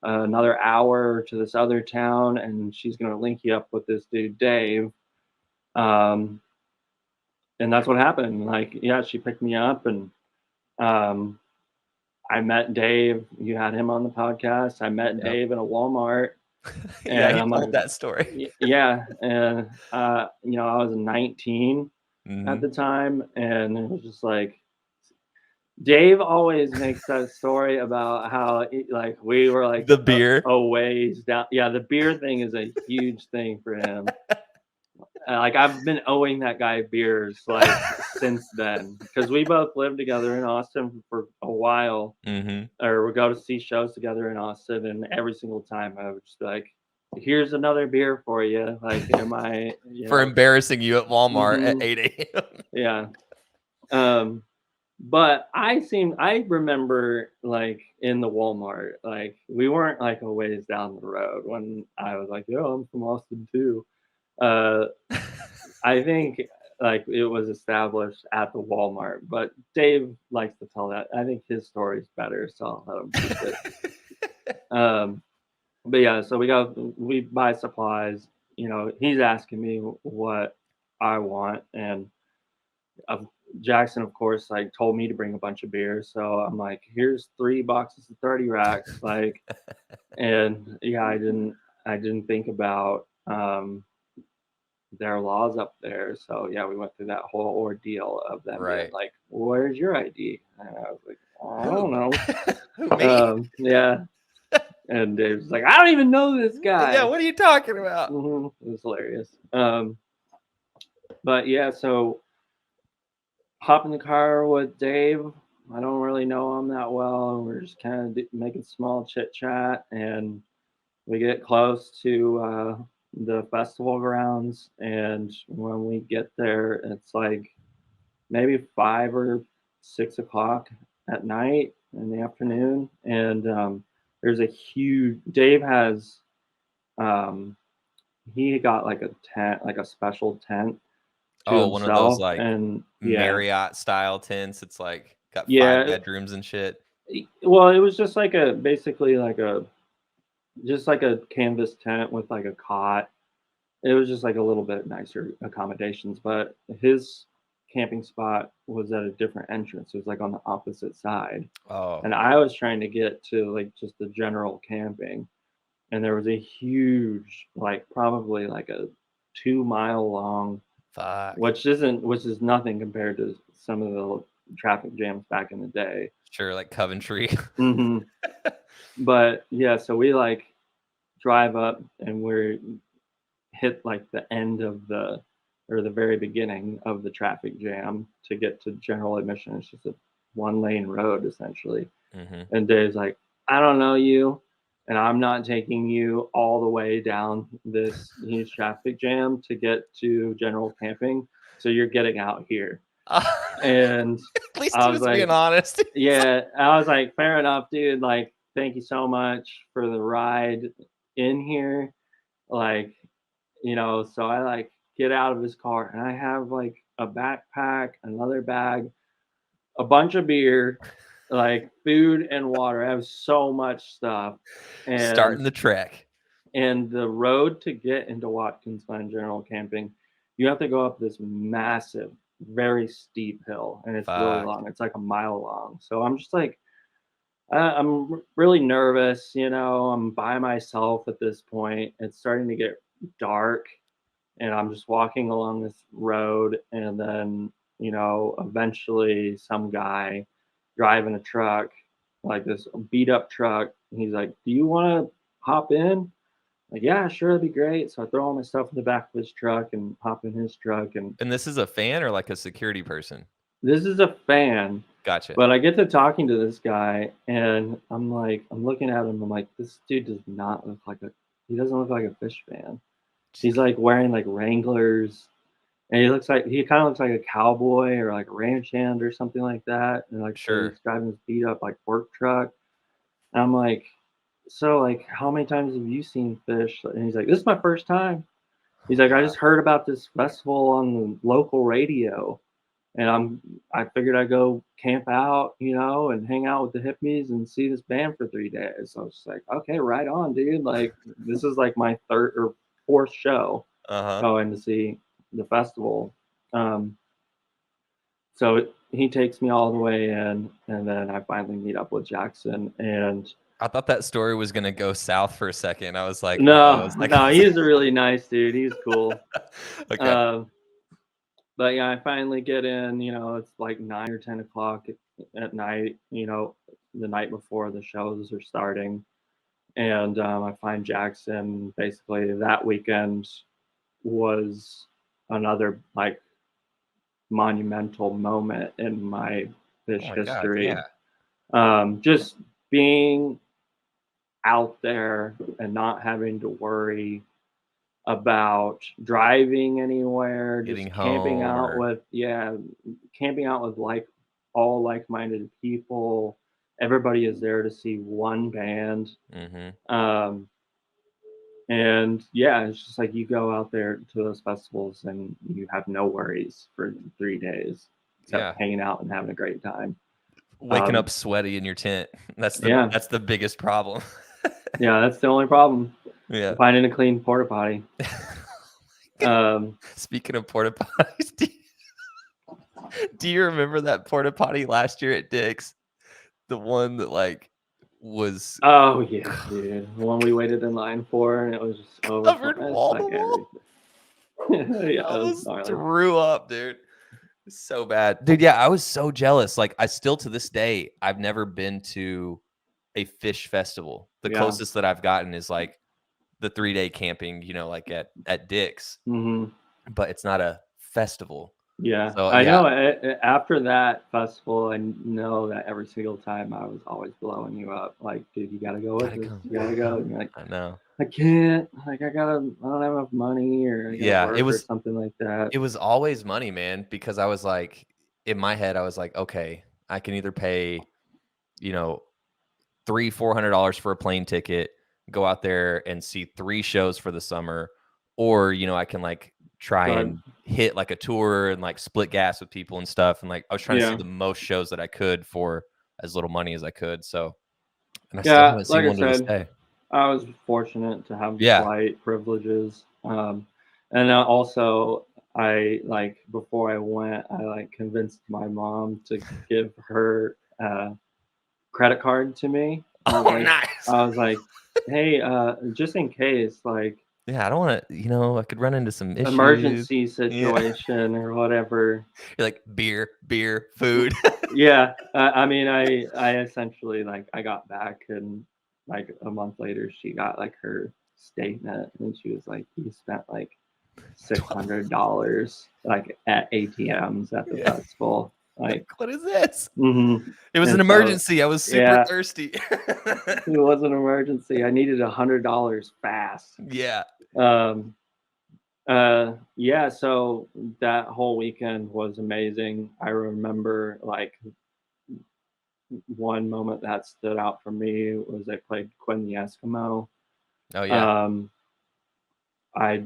another hour to this other town, and she's going to link you up with this dude, Dave." Um, and that's what happened. Like, yeah, she picked me up, and um, I met Dave. You had him on the podcast. I met Yep. Dave in a Walmart, Yeah, and he I'm like, told that story. Yeah. And, I was 19, at the time, and it was just like Dave always makes that story about how like we were like the beer. a ways down. Yeah, the beer thing is a huge thing for him. Like I've been owing that guy beers like since then because we both lived together in Austin for a while, or we go to see shows together in Austin, and every single time I would just be like, "Here's another beer for you." Like, am I for embarrassing you at Walmart at 8 a.m. Yeah. But I remember like in the Walmart, like we weren't like a ways down the road when I was like, "Yo, I'm from Austin too." Uh, I think like it was established at the Walmart, but Dave likes to tell that. I think his story's better, so I'll let him keep it. But yeah, so we buy supplies. You know, he's asking me what I want, and Jackson, of course, like told me to bring a bunch of beer. So I'm like, here's 3 boxes of 30 racks, like, and yeah, I didn't think about their laws up there. So yeah, we went through that whole ordeal of them being like, "Where's your ID?" And I was like, "I don't know." Me? Yeah. And Dave's like, "I don't even know this guy." Yeah, what are you talking about? It was hilarious. But yeah, so hop in the car with Dave. I don't really know him that well. We're just kind of making small chit chat, and we get close to the festival grounds. And when we get there, it's like maybe 5 or 6 o'clock at night in the afternoon. And there's a huge, Dave has, he got like a tent, like a special tent to himself. One of those like and Marriott style tents. It's like got 5 bedrooms and shit. Well, it was just like basically like just like a canvas tent with like a cot. It was just like a little bit nicer accommodations, but his camping spot was at a different entrance. It was like on the opposite side. Oh. And I was trying to get to like just the general camping. And there was a huge, like probably like a 2-mile long, which is nothing compared to some of the traffic jams back in the day. Sure, like Coventry. But yeah, so we like drive up and we're hit like the end of the very beginning of the traffic jam to get to general admission. It's just a 1-lane road essentially. And Dave's like, "I don't know you, and I'm not taking you all the way down this huge traffic jam to get to general camping. So you're getting out here." And at least he was like, being honest. Yeah, I was like, "Fair enough, dude. Like, thank you so much for the ride in here." Like, you know, so I like get out of his car and I have like a backpack, another bag, a bunch of beer, like food and water. I have so much stuff. And starting the trek. And the road to get into Watkins Glen General Camping, you have to go up this massive, very steep hill, and it's really long. It's like a mile long. So I'm just like, I'm really nervous. You know, I'm by myself at this point. It's starting to get dark, and I'm just walking along this road, and then, you know, eventually some guy driving a truck, like this beat up truck, he's like, "Do you want to hop in?" Like, "Yeah, sure, that'd be great." So I throw all my stuff in the back of his truck and hop in his truck. And this is a fan or like a security person? This is a fan. Gotcha. But I get to talking to this guy, and I'm looking at him, I'm like, this dude does not look like he doesn't look like a Phish fan. He's like wearing like Wranglers, and he kind of looks like a cowboy or like a ranch hand or something like that. And like, sure, he's driving his beat up like work truck. And I'm like, "So like, how many times have you seen Phish?" And he's like, "This is my first time." He's like, "I just heard about this festival on the local radio, and I figured I'd go camp out, you know, and hang out with the hippies and see this band for 3 days." So I was just like, "Okay, right on, dude." Like, this is like my 3rd or 4th show going to see the festival. So he takes me all the way in, and then I finally meet up with Jackson. And I thought that story was gonna go south for a second. I was like, no, he's a really nice dude. He's cool. Okay. But yeah, I finally get in, it's like 9 or 10 o'clock at night, the night before the shows are starting. And I find Jackson. Basically, that weekend was another like monumental moment in my Oh fish my God. history. Yeah. Just being out there and not having to worry about driving anywhere, just Getting home or, camping out with like all like-minded people. Everybody is there to see one band. hmm Um, and yeah, it's just like you go out there to those festivals and you have no worries for 3 days except yeah. hanging out and having a great time. Waking Um, up sweaty in your tent. That's the yeah, that's the biggest problem. yeah, that's the only problem. Yeah. Finding a clean porta potty. Um, Speaking of porta potties, do you remember that porta potty last year at Dick's? The one that like was oh yeah, dude. The one we waited in line for and it was just overflowing. covered It's wall to like wall. everything. Yeah, I it was almost gnarly. threw up, dude. So bad. Dude, yeah, I was so jealous. Like I still to this day, I've never been to a Phish festival. The Yeah. closest that I've gotten is like the 3-day camping, like at Dick's, Hmm. but it's not a festival. Yeah, So I yeah, know. After that festival, I know that every single time I was always blowing you up. Like, dude, you gotta go with gotta us. go. You gotta go. And you're like, I know. I can't. Like, I don't have enough money, or I gotta Yeah, work, or something like that. it was always money, man, because I was like, in my head, I was like, okay, I can either pay, you know, $300-$400 for a plane ticket, go out there and see 3 shows for the summer, or, I can like try Drive. and hit like a tour and like split gas with people and stuff. And like I was trying to see Yeah, the most shows that I could for as little money as I could. So, and I still yeah. haven't Like seen I one to this said, day. I was fortunate to have the Yeah. flight privileges. And also, I like before I went, I like convinced my mom to give her credit card to me. Oh, nice. I was like, hey, just in case, like Yeah, I don't want to, I could run into some issues. emergency Yeah. situation or whatever. You're like beer, food. Yeah, I mean, I essentially like I got back and like a month later, she got like her statement and she was like, you spent like six 12. hundred dollars like at ATMs at the Yeah. festival, like. Like, what is this? Mm-hmm. It was an And so emergency. I was super yeah, thirsty. it was an emergency. I needed $100 fast. Yeah. Um, yeah, so that whole weekend was amazing. I remember like one moment that stood out for me was I played Quinn the Eskimo. Oh, yeah. Um, I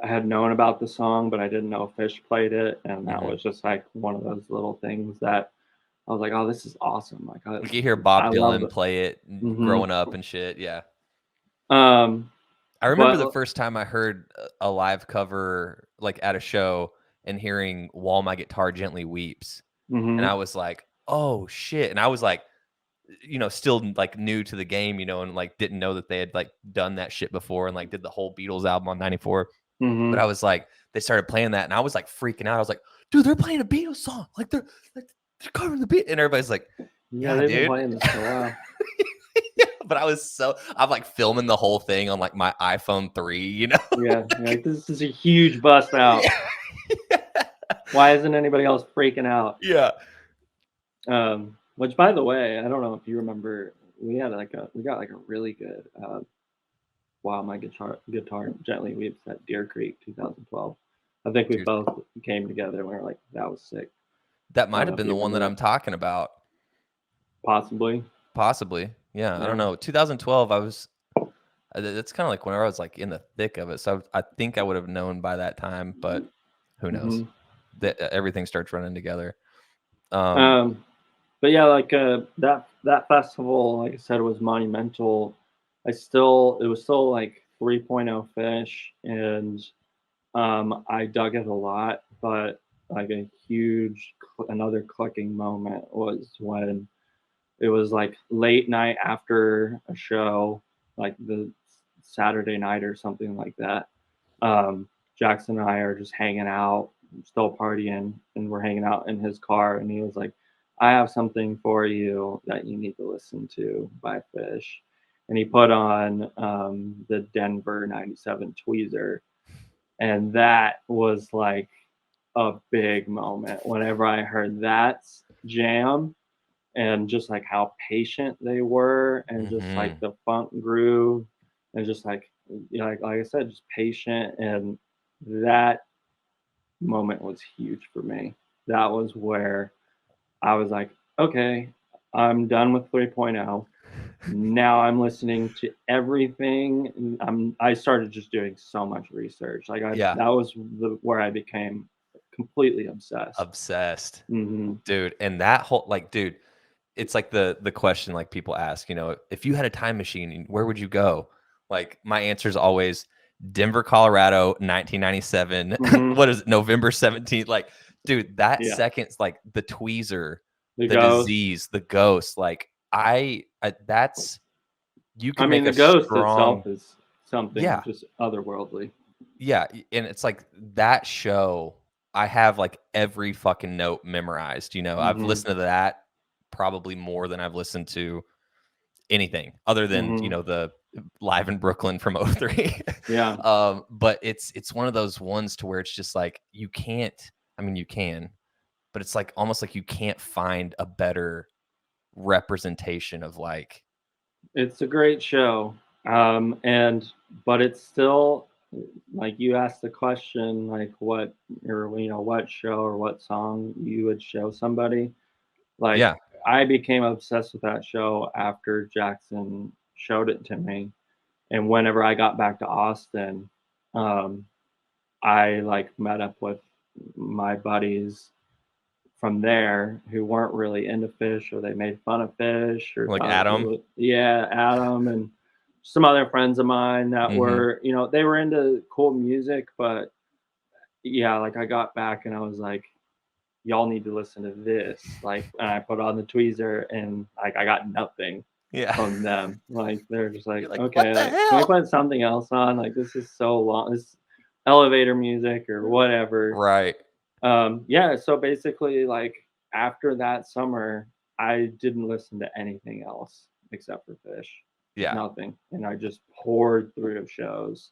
I had known about the song, but I didn't know Fish played it, and that Mhm. was just like one of those little things that I was like, "Oh, this is awesome!" Like Like, you hear Bob I love Dylan it. play it Hmm. growing up and shit, yeah. Um, I remember the but first time I heard a live cover, like, at a show and hearing "While My Guitar Gently Weeps," and I mhm, was like, "Oh, shit," and I was, like, still, like, new to the game, and, like, didn't know that they had, like, done that shit before and, like, did the whole Beatles album on 94, but mhm. I was like they started playing that, and I was, like, freaking out. I was like, "Dude, they're playing a Beatles song, like, they're covering the beat," and everybody's like, Yeah, "Yeah, they've been dude." playing this for a while. Yeah, but I'm, like, filming the whole thing on, like, my iPhone 3, Yeah, you're like, "This is a huge bust out. Why isn't anybody else freaking out?" Yeah. Which by the way, I don't know if you remember, we got like a really good Wow My Guitar Gently Weeps at Deer Creek 2012. I think we Dude, both came together and we were like, that was sick. that I might don't have know if been you the one remember that that. I'm talking about. Possibly. Possibly. Yeah, I don't Yeah. know. 2012, I was that's kinda like whenever I was, like, in the thick of it, so I think I would have known by that time, but who knows? Hmm. That everything starts running together. Um, Um, but yeah, like that festival, like I said, was monumental. It was still like 3.0 Fish, and I dug it a lot. But like another clicking moment was when it was like late night after a show, like the Saturday night or something like that. Um, Jackson and I are just hanging out, still partying, and we're hanging out in his car, and he was like, "I have something for you that you need to listen to by Phish," and he put on the Denver '97 Tweezer, and that was like a big moment whenever I heard that jam and just like how patient they were and just like Mm-hmm. the funk groove and just like like I said, just patient, and that moment was huge for me. That was where I was like, okay, I'm done with 3.0. Now I'm listening to everything. And I started just doing so much research. Yeah. That was where I became completely obsessed. Obsessed. Hmm. Dude. And that whole like, dude, it's like the question like people ask, if you had a time machine, where would you go? Like my answer is always Denver, Colorado, 1997. Hmm. What is it, November 17th? Like, dude, that Yeah, second's like the tweezer, the the ghost. disease, the ghost. Like that's you I can mean, make the a ghost strong, itself is something yeah, just otherworldly. yeah. And it's like that show, I have like every fucking note memorized. I've Hmm. listened to that probably more than I've listened to anything other than Hmm. the live in Brooklyn from '03. Yeah, But it's one of those ones to where it's just like you can't. I mean, you can, but it's like almost like you can't find a better representation of like, it's a great show. And but it's still like you asked the question, like what or what show or what song you would show somebody. Like yeah, I became obsessed with that show after Jackson showed it to me. And whenever I got back to Austin, um, I like met up with my buddies from there who weren't really into Phish, or they made fun of Phish or like thought it Adam. was, yeah, Adam and some other friends of mine that Hmm. were, they were into cool music, but yeah, like I got back and I was like, y'all need to listen to this. Like, and I put on the tweezer and like I got nothing Yeah. from them. Like they're just like, You're like, what okay, the like can we hell? put something else on? Like this is so long. This elevator music or whatever. Right. Yeah, so basically like after that summer, I didn't listen to anything else except for Phish. Yeah. Nothing. And I just poured through shows.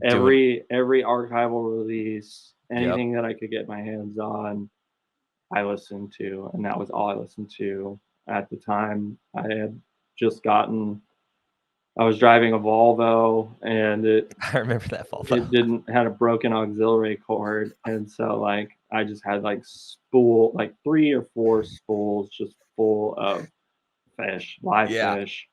Doing. Every archival release, Yep. anything that I could get my hands on, I listened to, and that was all I listened to at the time. I had just gotten I was driving a Volvo, and I remember that fall it though. didn't had a broken auxiliary cord, and so like I just had like 3 or 4 spools just full of Fish, live Yeah. Fish.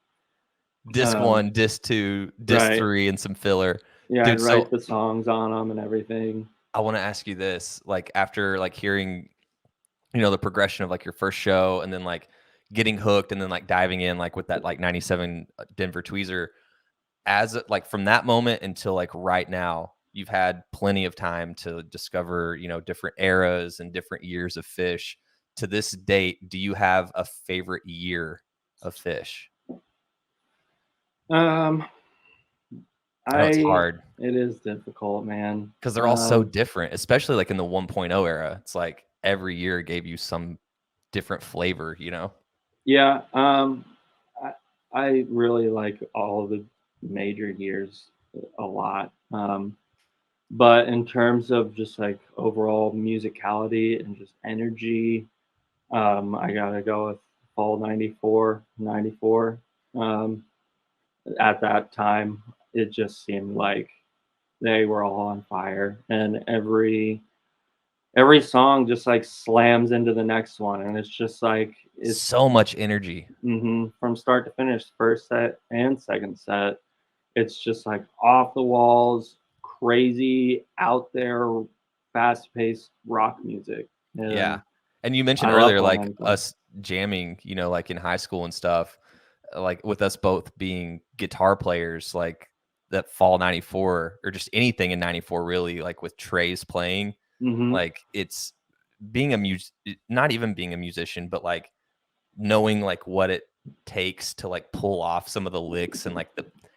Disc Um, one, disc two, disc right. three, and some filler. Yeah, I'd Dude, write so the songs on them and everything. I want to ask you this. Like after like hearing, the progression of like your first show and then like getting hooked and then like diving in like with that like 97 Denver Tweezer, like from that moment until like right now, you've had plenty of time to discover, different eras and different years of Phish. To this date, do you have a favorite year of Phish? Um, I know it's I hard it is difficult, man. because they're all so different, especially like in the 1.0 era. It's like every year gave you some different flavor. Yeah, I, I really like all the major years a lot. But in terms of just like overall musicality and just energy, I gotta go with fall 94, 94. Um, at that time, it just seemed like they were all on fire, and every song just like slams into the next one, and it's just like it's So much energy. from start to finish, first set and second set. It's just like off the walls, crazy, out there, fast paced rock music. Yeah. And And you mentioned I love earlier, Fall like 94. us jamming, like in high school and stuff, like with us both being guitar players, like that fall 94 or just anything in 94, really, like with Trey's playing, Hmm. like it's being not even being a musician, but like knowing like what it takes to like pull off some of the licks and like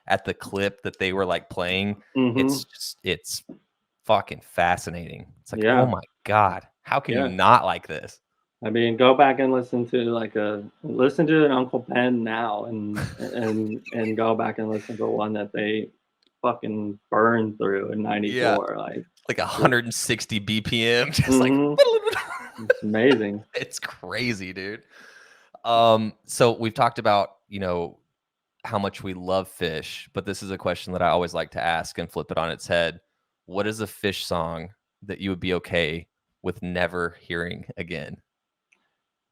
at the clip that they were like playing, Hmm. it's fucking fascinating. It's like, oh Yeah. my God, how can you Yeah. not like this? I mean, go back and listen to an Uncle Ben now, and go back and listen to one that they fucking burned through in Yeah, '94. like 160 BPM, just like Mm-hmm. It's amazing. it's crazy, dude. So we've talked about, how much we love Phish, but this is a question that I always like to ask and flip it on its head. What is a Phish song that you would be okay with never hearing again?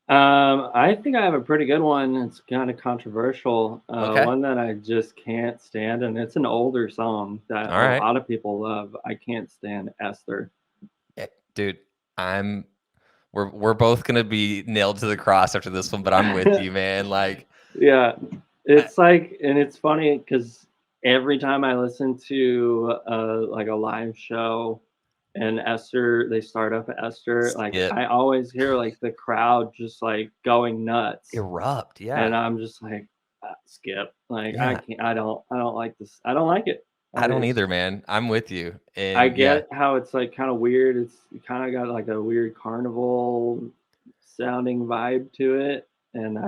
I think I have a pretty good one. It's kind of controversial. Okay. One that I just can't stand, and it's an older song that All a right. lot of people love. I can't stand Esther. Yeah, dude, I'm we're both gonna be nailed to the cross after this one, but I'm with you, man. Like, Yeah, I, it's like, and it's funny because every time I listen to like a live show and Esther, they start up Esther, like skip, I always hear like the crowd just like going nuts, erupt. and Yeah, I'm just like, skip. Like I yeah. can't. I don't like this. I don't like it. I don't It's either, man. I'm with you, I and yeah, get how it's like kind of weird. It's kind of got like a weird carnival sounding vibe to it, and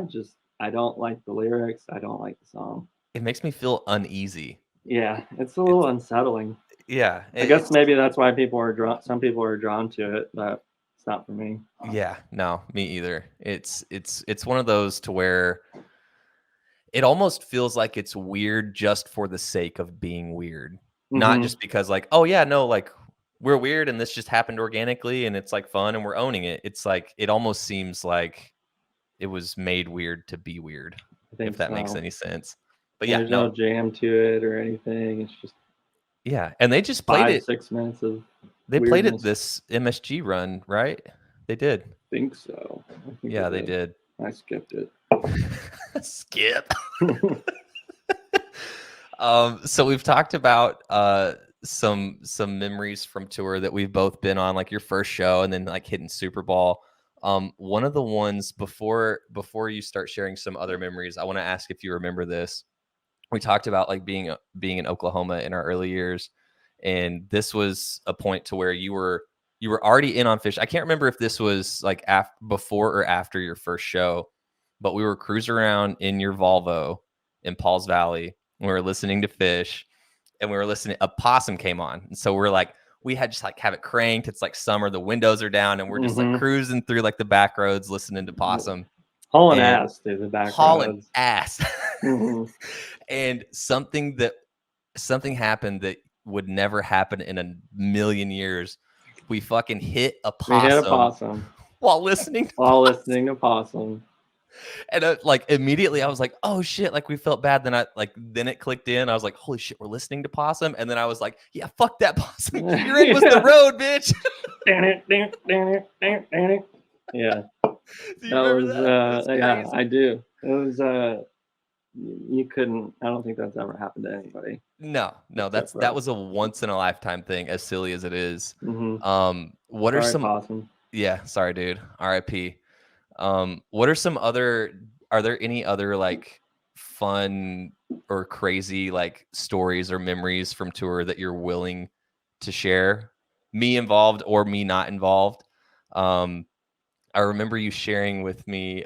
I don't like the lyrics. I don't like the song. it makes me feel uneasy. Yeah, it's a It's little unsettling. yeah, I guess it's maybe that's why people are drawn. Some people are drawn to it, but it's not for me. yeah. No, me either. It's one of those to where it almost feels like it's weird just for the sake of being weird. Not Hmm. just because like, oh yeah, no, like we're weird and this just happened organically and it's like fun and we're owning it. It's like it almost seems like it was made weird to be weird, I if think that makes so. any sense. But yeah, There's no, no jam to it or anything. It's just yeah. And they just played five, it. 6 minutes of They played it weirdness. this MSG run, right? They did. Think so. I think Yeah, it they did. did. I skipped it. Skip. So we've talked about some memories from tour that we've both been on, like your first show and then like hitting Super Bowl. One of the ones before you start sharing some other memories, I want to ask if you remember this. We talked about like being in Oklahoma in our early years, and this was a point to where you were already in on Phish. I can't remember if this was like before or after your first show, but we were cruising around in your Volvo in Pauls Valley. And we were listening to Phish, and we were listening. A possum came on, and so we're like, we had just like have it cranked. It's like summer, the windows are down, and we're just like Hmm. cruising through like the back roads listening to Possum Hauling and ass through the back hauling roads. ass. Hmm. And something happened that would never happen in a million years. We fucking hit a We hit a possum possum while listening to while listening to possum. and like immediately I was like, oh shit, like we felt bad. Then it clicked in. I was like, holy shit, we're listening to possum. And then I was like, yeah, fuck that possum. Your end was the Yeah. road, bitch. Yeah, Do you that remember was that? That's yeah, crazy. I do. It was you couldn't. I don't think that's ever happened to anybody No, except for that us. was a once in a lifetime thing, as silly as it is. Hmm. What are Sorry, some possum. yeah, sorry, dude. RIP. What are some other are there any other like fun or crazy like stories or memories from tour that you're willing to share? Me involved or me not involved? Um, I remember you sharing with me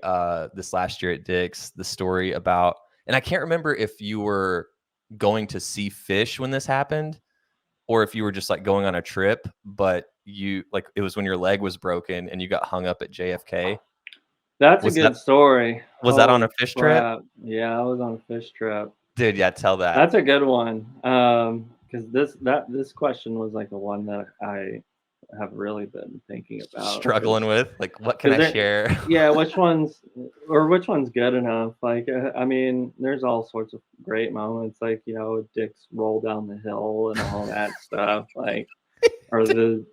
this last year at Dick's the story about, and I can't remember if you were going to see Phish when this happened or if you were just like going on a trip, but you like it was when your leg was broken and you got hung up at JFK. That's a Was that good story. was that on a Holy Phish trip? crap! Yeah, I was on a fish trip. Dude, yeah, tell that. That's a good one. Because this question was like the one that I have really been thinking about. Struggling with like what can Because I share? yeah, which one's good enough? Like, I mean, there's all sorts of great moments, like dicks roll down the hill and all that stuff, like, or the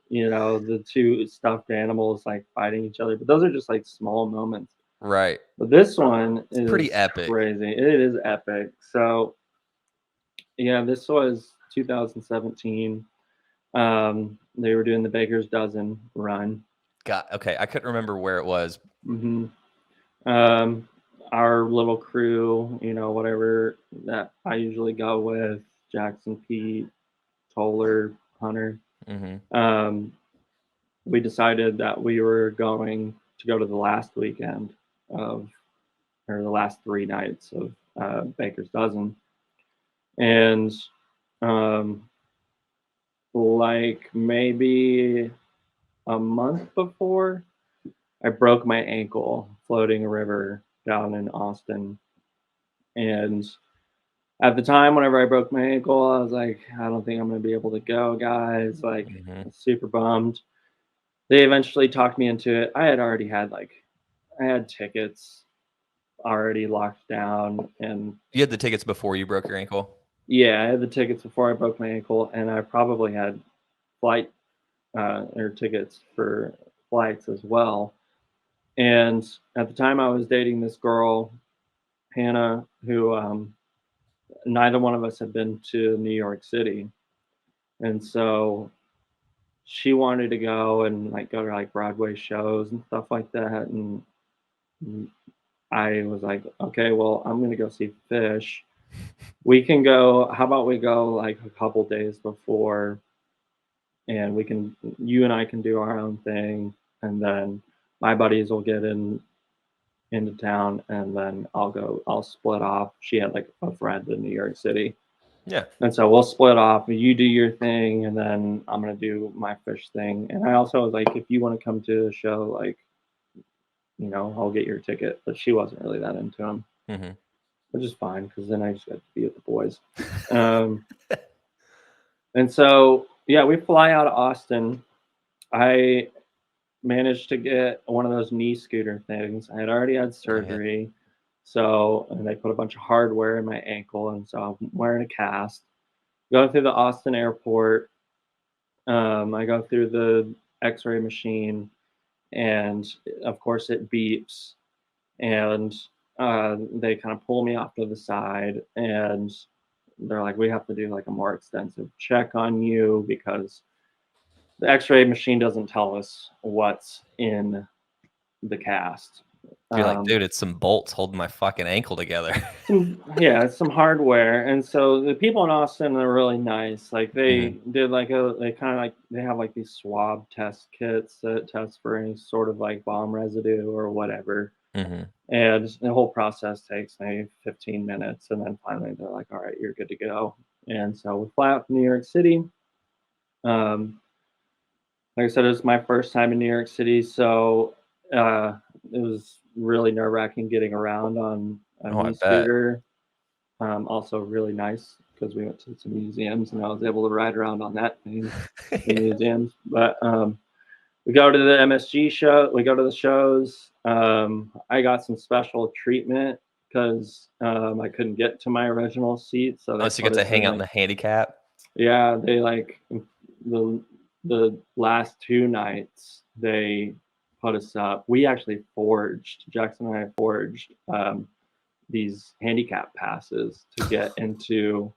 two stuffed animals like fighting each other. But those are just like small moments. Right. But this one It's pretty is epic. crazy. It is epic. So yeah, this was 2017. They were doing the Baker's Dozen run. Okay, I couldn't remember where it was. Hmm. Um, our little crew, whatever that I usually go with, Jackson, Pete, Toller, Hunter. Mhm. Um, we decided that we were going to go to the last weekend of, or the last 3 nights of Baker's Dozen. And like maybe a month before, I broke my ankle floating a river down in Austin. And at the time, whenever I broke my ankle, I was like, I don't think I'm going to be able to go, guys. Like, super bummed. They eventually talked me into it. I had tickets already locked down. And You had the tickets before you broke your ankle? yeah, I had the tickets before I broke my ankle. And I probably had flight or tickets for flights as well. And at the time, I was dating this girl, Hannah, who neither one of us had been to New York City. And so she wanted to go and like go to like Broadway shows and stuff like that. And I was like, okay, well, I'm going to go see Phish. We can go, how about we go like a couple days before, and you and I can do our own thing. And then my buddies will get into town, and then I'll split off. She had like a friend in New York City. Yeah. And so we'll split off. You do your thing, and then I'm going to do my Phish thing. And I also was like, if you want to come to the show, like, I'll get your ticket. But she wasn't really that into him, which is fine, because then I just got to be with the boys. And so, yeah, we fly out of Austin. I managed to get one of those knee scooter things. I had already had surgery. So, and they put a bunch of hardware in my ankle. And so I'm wearing a cast. Going through the Austin airport. I go through the x-ray machine, and of course it beeps. And they kind of pull me off to the side, and they're like, we have to do like a more extensive check on you, because the x-ray machine doesn't tell us what's in the cast. You're like, dude, it's some bolts holding my fucking ankle together. It's some hardware. And so the people in Austin are really nice. Like they did they have like these swab test kits that test for any sort of like bomb residue or whatever. And the whole process takes maybe 15 minutes. And then finally they're like, all right, you're good to go. And so we fly out from New York City. Like I said, it was my first time in New York City. So it was really nerve-wracking getting around on a scooter. Also really nice, because we went to some museums and I was able to ride around on that thing in museums. But we go to the MSG show. We go to the shows. I got some special treatment because I couldn't get to my original seat. So you get to hang out in the handicap? Yeah, they like the last 2 nights they put us up. We actually Jackson and I forged these handicap passes to get into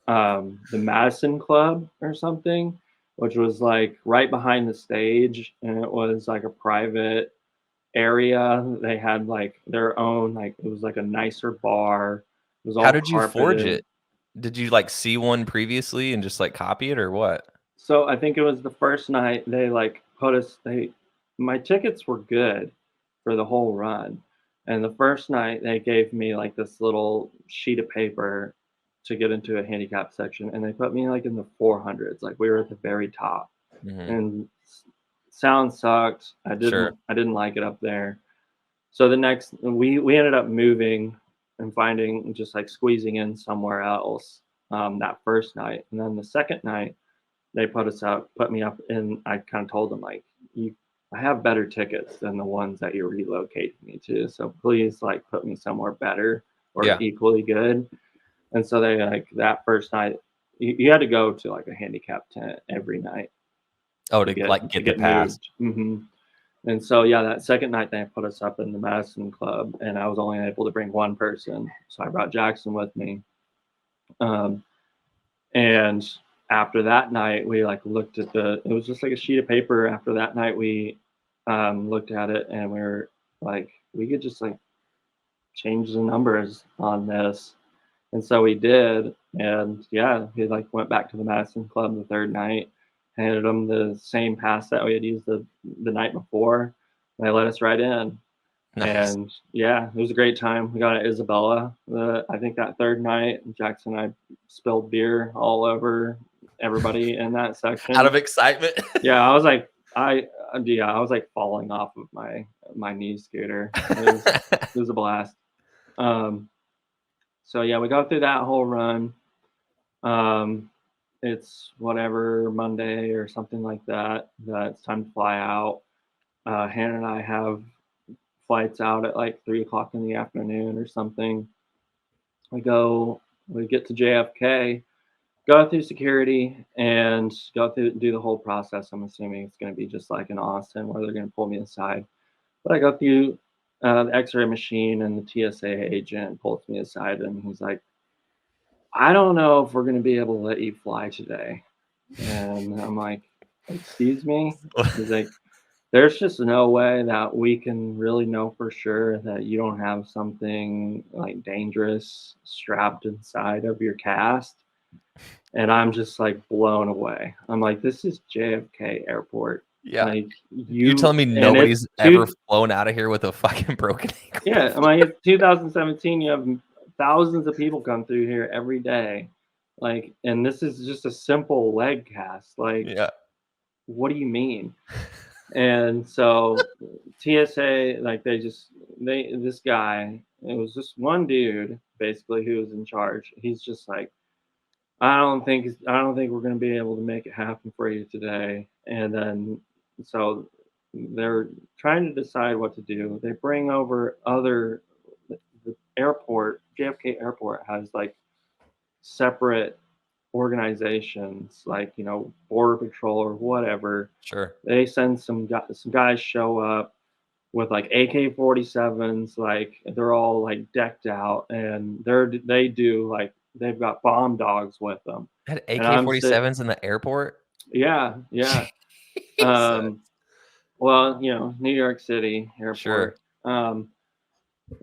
the Madison Club or something, which was like right behind the stage, and it was like a private area. They had like their own, like it was like a nicer bar. It was all How did you carpeted. forge it? Did you like see one previously and just like copy it, or what? So I think it was the first night they like put us. My tickets were good for the whole run, and the first night they gave me like this little sheet of paper to get into a handicap section, and they put me like in the 400s. Like we were at the very top, and sound sucked. I didn't like it up there. So the next we ended up moving and finding, just like squeezing in somewhere else that first night. And then the second night they put me up, and I kind of told them like, I have better tickets than the ones that you're relocating me to. So please like put me somewhere better or equally good. And so they like that first night, you had to go to like a handicap tent every night. Oh, to get the pass. And so, yeah, that second night they put us up in the Madison Club, and I was only able to bring one person. So I brought Jackson with me. And after that night, we like looked at it was just like a sheet of paper. After that night, we looked at it, and we were like, we could just like change the numbers on this. And so we did. And yeah, we like went back to the Madison Club the third night, handed them the same pass that we had used the night before. They let us right in. Nice. And yeah, it was a great time. We got at Isabella. I think that third night, Jackson and I spilled beer all over everybody in that section. Out of excitement. Yeah, I was like, I was like falling off of my knee scooter. It was a blast. So yeah, we go through that whole run. It's whatever Monday or something like that. It's time to fly out. Hannah and I have flights out at like 3 o'clock in the afternoon or something. We get to JFK, go through security, and do the whole process. I'm assuming it's going to be just like in Austin, where they're going to pull me aside. But I go through the X-ray machine, and the TSA agent pulls me aside, and he's like, "I don't know if we're going to be able to let you fly today." And I'm like, "Excuse me?" He's like, "There's just no way that we can really know for sure that you don't have something like dangerous strapped inside of your cast." And I'm just like blown away. I'm like, "This is JFK Airport." Yeah. Like You're telling me and nobody's it's ever flown out of here with a fucking broken ankle? yeah, I'm like, it's 2017. You have thousands of people come through here every day. Like, and this is just a simple leg cast. Like, Yeah. what do you mean? And so TSA, like this guy, it was just one dude basically who was in charge. He's just like, I don't think we're gonna be able to make it happen for you today. And then so they're trying to decide what to do. They bring over the airport, JFK Airport has like separate organizations, like Border Patrol or whatever. Sure. They send some guys show up with like AK-47s, like they're all like decked out, and they've got bomb dogs with them. Had And I'm sit AK-47s in the airport? yeah, yeah. Jesus. Well, New York City Sure. airport.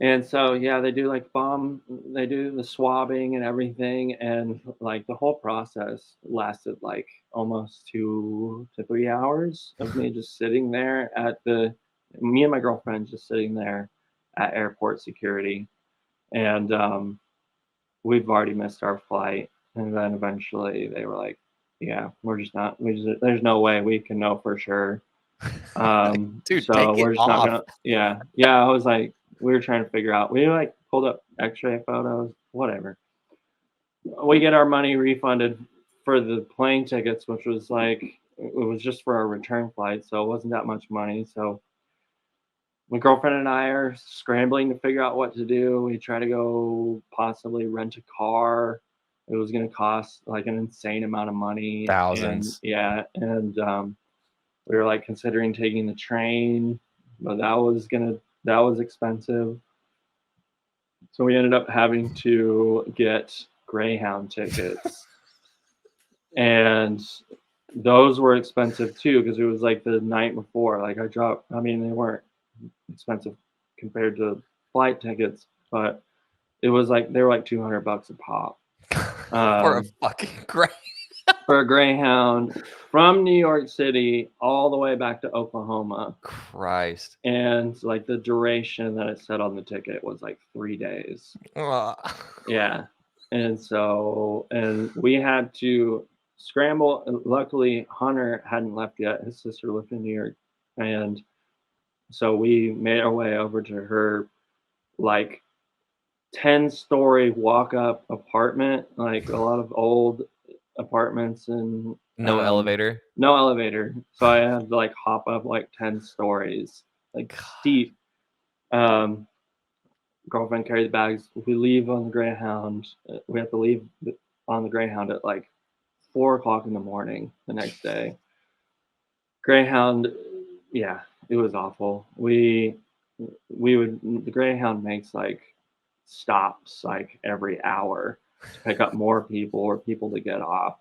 And so yeah, they do the swabbing and everything, and like the whole process lasted like almost 2 to 3 hours of me just sitting there me and my girlfriend just sitting there at airport security, and we've already missed our flight. And then eventually they were like, "Yeah, there's no way we can know for sure. Dude, So take it we're just not off. gonna." Yeah, yeah. I was like, we were trying to figure out. We like pulled up X-ray photos, whatever. We get our money refunded for the plane tickets, which was like it was just for our return flight, so it wasn't that much money. So my girlfriend and I are scrambling to figure out what to do. We try to go possibly rent a car. It was going to cost like an insane amount of money, and Thousands. yeah, and we were like considering taking the train, but that was expensive. So we ended up having to get Greyhound tickets, and those were expensive too because it was like the night before. Like I mean, they weren't expensive compared to flight tickets, but it was like they were like $200 a pop. For a fucking great. For a Greyhound from New York City all the way back to Oklahoma. Christ. And like the duration that it said on the ticket was like 3 days. Yeah. And we had to scramble. And luckily, Hunter hadn't left yet. His sister lived in New York. And so we made our way over to her like 10-story walk-up apartment, like a lot of old apartments, and No elevator. no elevator. So I had to like hop up like 10 stories, like steep. Girlfriend carried the bags. We leave on the Greyhound. We have to leave on the Greyhound at like 4 o'clock in the morning the next day. Greyhound, yeah, it was awful. The Greyhound makes like stops like every hour to pick up more people or people to get off.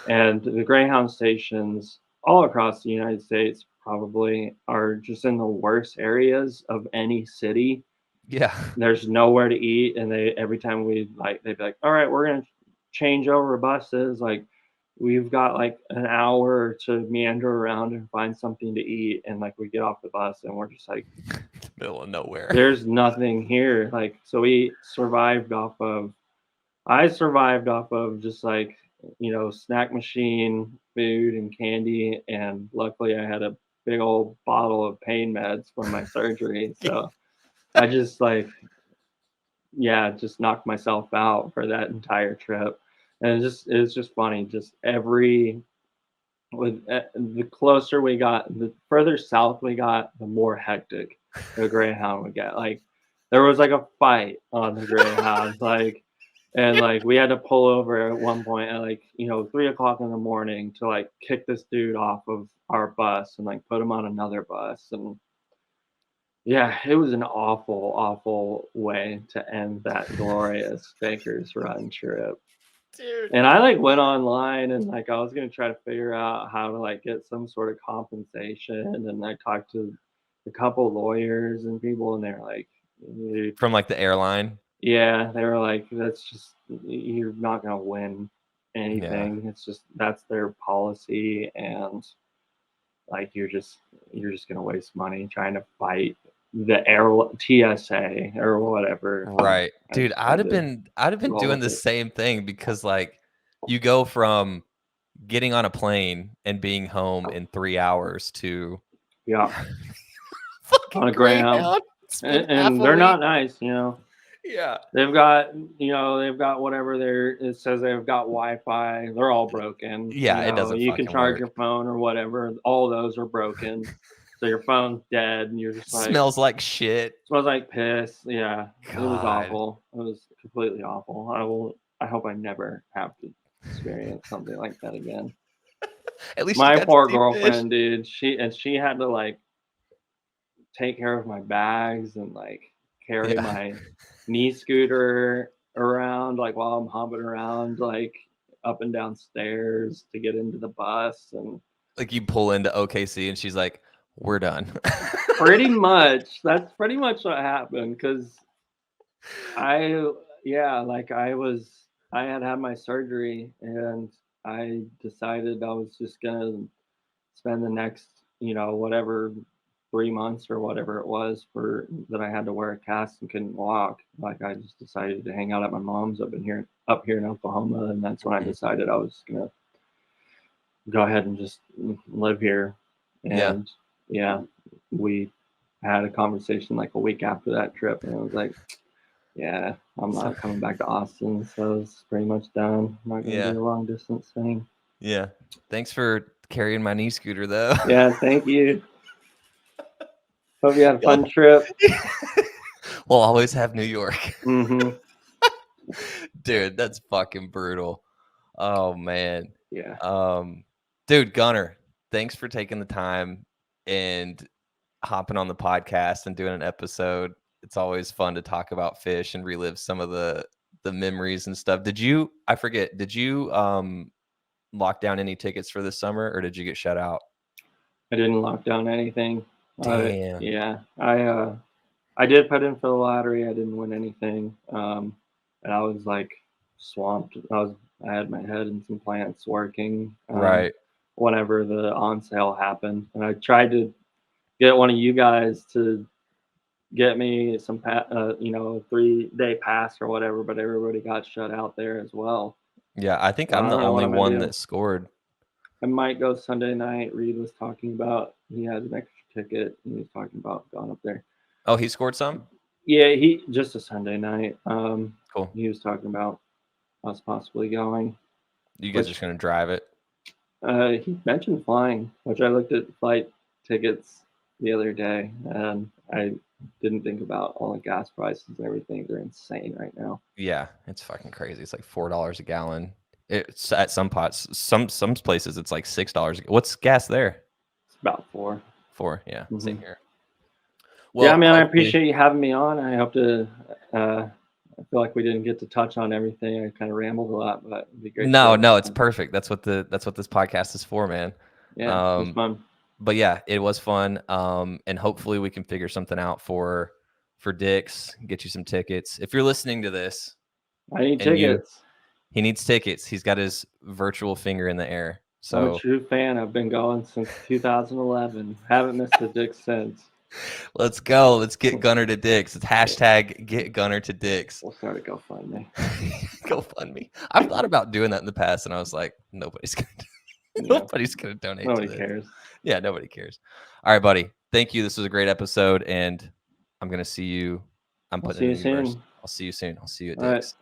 And the Greyhound stations all across the United States probably are just in the worst areas of any city. Yeah. There's nowhere to eat, and every time they'd be like, "All right, we're gonna change over buses. Like, we've got like an hour to meander around and find something to eat, and like we get off the bus and we're just like, Middle of nowhere. there's nothing here. Like, so we survived off of. I survived off of just like, snack machine food and candy, and luckily I had a big old bottle of pain meds from my surgery. So I just like, yeah, just knocked myself out for that entire trip. And it's just funny. Just the closer we got, the further south we got, the more hectic the Greyhound would get. Like there was like a fight on the Greyhound, like, and like we had to pull over at one point at like 3 o'clock in the morning to like kick this dude off of our bus and like put him on another bus. And yeah, it was an awful, awful way to end that glorious Baker's Run trip. Dude. And I like went online and like I was gonna try to figure out how to like get some sort of compensation, and I talked to a couple lawyers and people, and they're like, From like the airline. yeah, they were like, that's just, you're not gonna win anything. It's just that's their policy, and like you're just gonna waste money trying to fight the air TSA or whatever. Right. Dude, I'd have been roll doing with the it. same thing, because like you go from getting on a plane and being home in 3 hours to Yeah, fucking on a Greyhound. Spend half And a they're week. not nice, Yeah. They've got, whatever it says they've got Wi-Fi. They're all broken. Yeah, it doesn't You can fucking charge work. your phone or whatever. All those are broken. So your phone's dead, and you're just like, Smells like shit. smells like piss. Yeah, it was God. awful. It was completely awful. I hope I never have to experience something like that again. At least you My got to poor see Phish. girlfriend, dude. She had to like take care of my bags and like carry Yeah. my knee scooter around like while I'm humping around like up and down stairs to get into the bus. And Like you pull into OKC and she's like, "We're done." pretty much that's pretty much what happened, because I had my surgery, and I decided I was just gonna spend the next, whatever 3 months or whatever it was for that I had to wear a cast and couldn't walk. Like I just decided to hang out at my mom's up here in Oklahoma, and that's when I decided I was gonna go ahead and just live here. And yeah, we had a conversation like a week after that trip, and I was like, yeah, I'm not coming back to Austin, so it's pretty much done. I'm not gonna do a long distance thing. Yeah. Thanks for carrying my knee scooter though. Yeah, thank you. Hope you had a fun trip. We'll always have New York. Mm-hmm. Dude, that's fucking brutal. Oh man. Yeah. Dude, Gunnar, thanks for taking the time and hopping on the podcast and doing an episode. It's always fun to talk about Phish and relive some of the memories and stuff. Did you lock down any tickets for this summer, or did you get shut out? I didn't lock down anything. Damn. Yeah. I did put in for the lottery. I didn't win anything. And I was like swamped. I had my head in some plants working. Right. Whenever the on sale happened, and I tried to get one of you guys to get me some 3-day pass or whatever, but everybody got shut out there as well. Yeah, I think So I'm I the don't know what only I'm gonna one do. that scored. I might go Sunday night. Reed was talking about he has an extra ticket, and he was talking about going up there. Oh, he scored some? Yeah, he just a Sunday night. Cool. He was talking about us possibly going. You guys just gonna drive it? He mentioned flying, which I looked at flight tickets the other day, and I didn't think about all the gas prices and everything. They're insane right now. Yeah, it's fucking crazy. It's like $4 a gallon. It's at some pots, some places it's like $6. What's gas there? It's about 4. 4, yeah, Mhm. same here. Well, yeah, man, I appreciate you having me on. I hope to. I feel like we didn't get to touch on everything. I kind of rambled a lot, but it'd be great. No, it's perfect. That's what this podcast is for, man. Yeah, it was fun. But yeah, it was fun. And hopefully we can figure something out for Dick's, get you some tickets. If you're listening to this, I need tickets. He needs tickets. He's got his virtual finger in the air. I'm a So true fan. I've been going since 2011. Haven't missed a Dick since. let's go. Let's get Gunnar to Dick's. It's hashtag get Gunnar to Dick's. We'll start a GoFundMe. GoFundMe. I've thought about doing that in the past, and I was like, nobody's gonna donate. Nobody to this. cares. Yeah, nobody cares. All right, buddy. Thank you. This was a great episode, and I'm gonna see you. I'm I'll putting see it you in the universe. soon. I'll see you soon. I'll see you at All right. Dick's.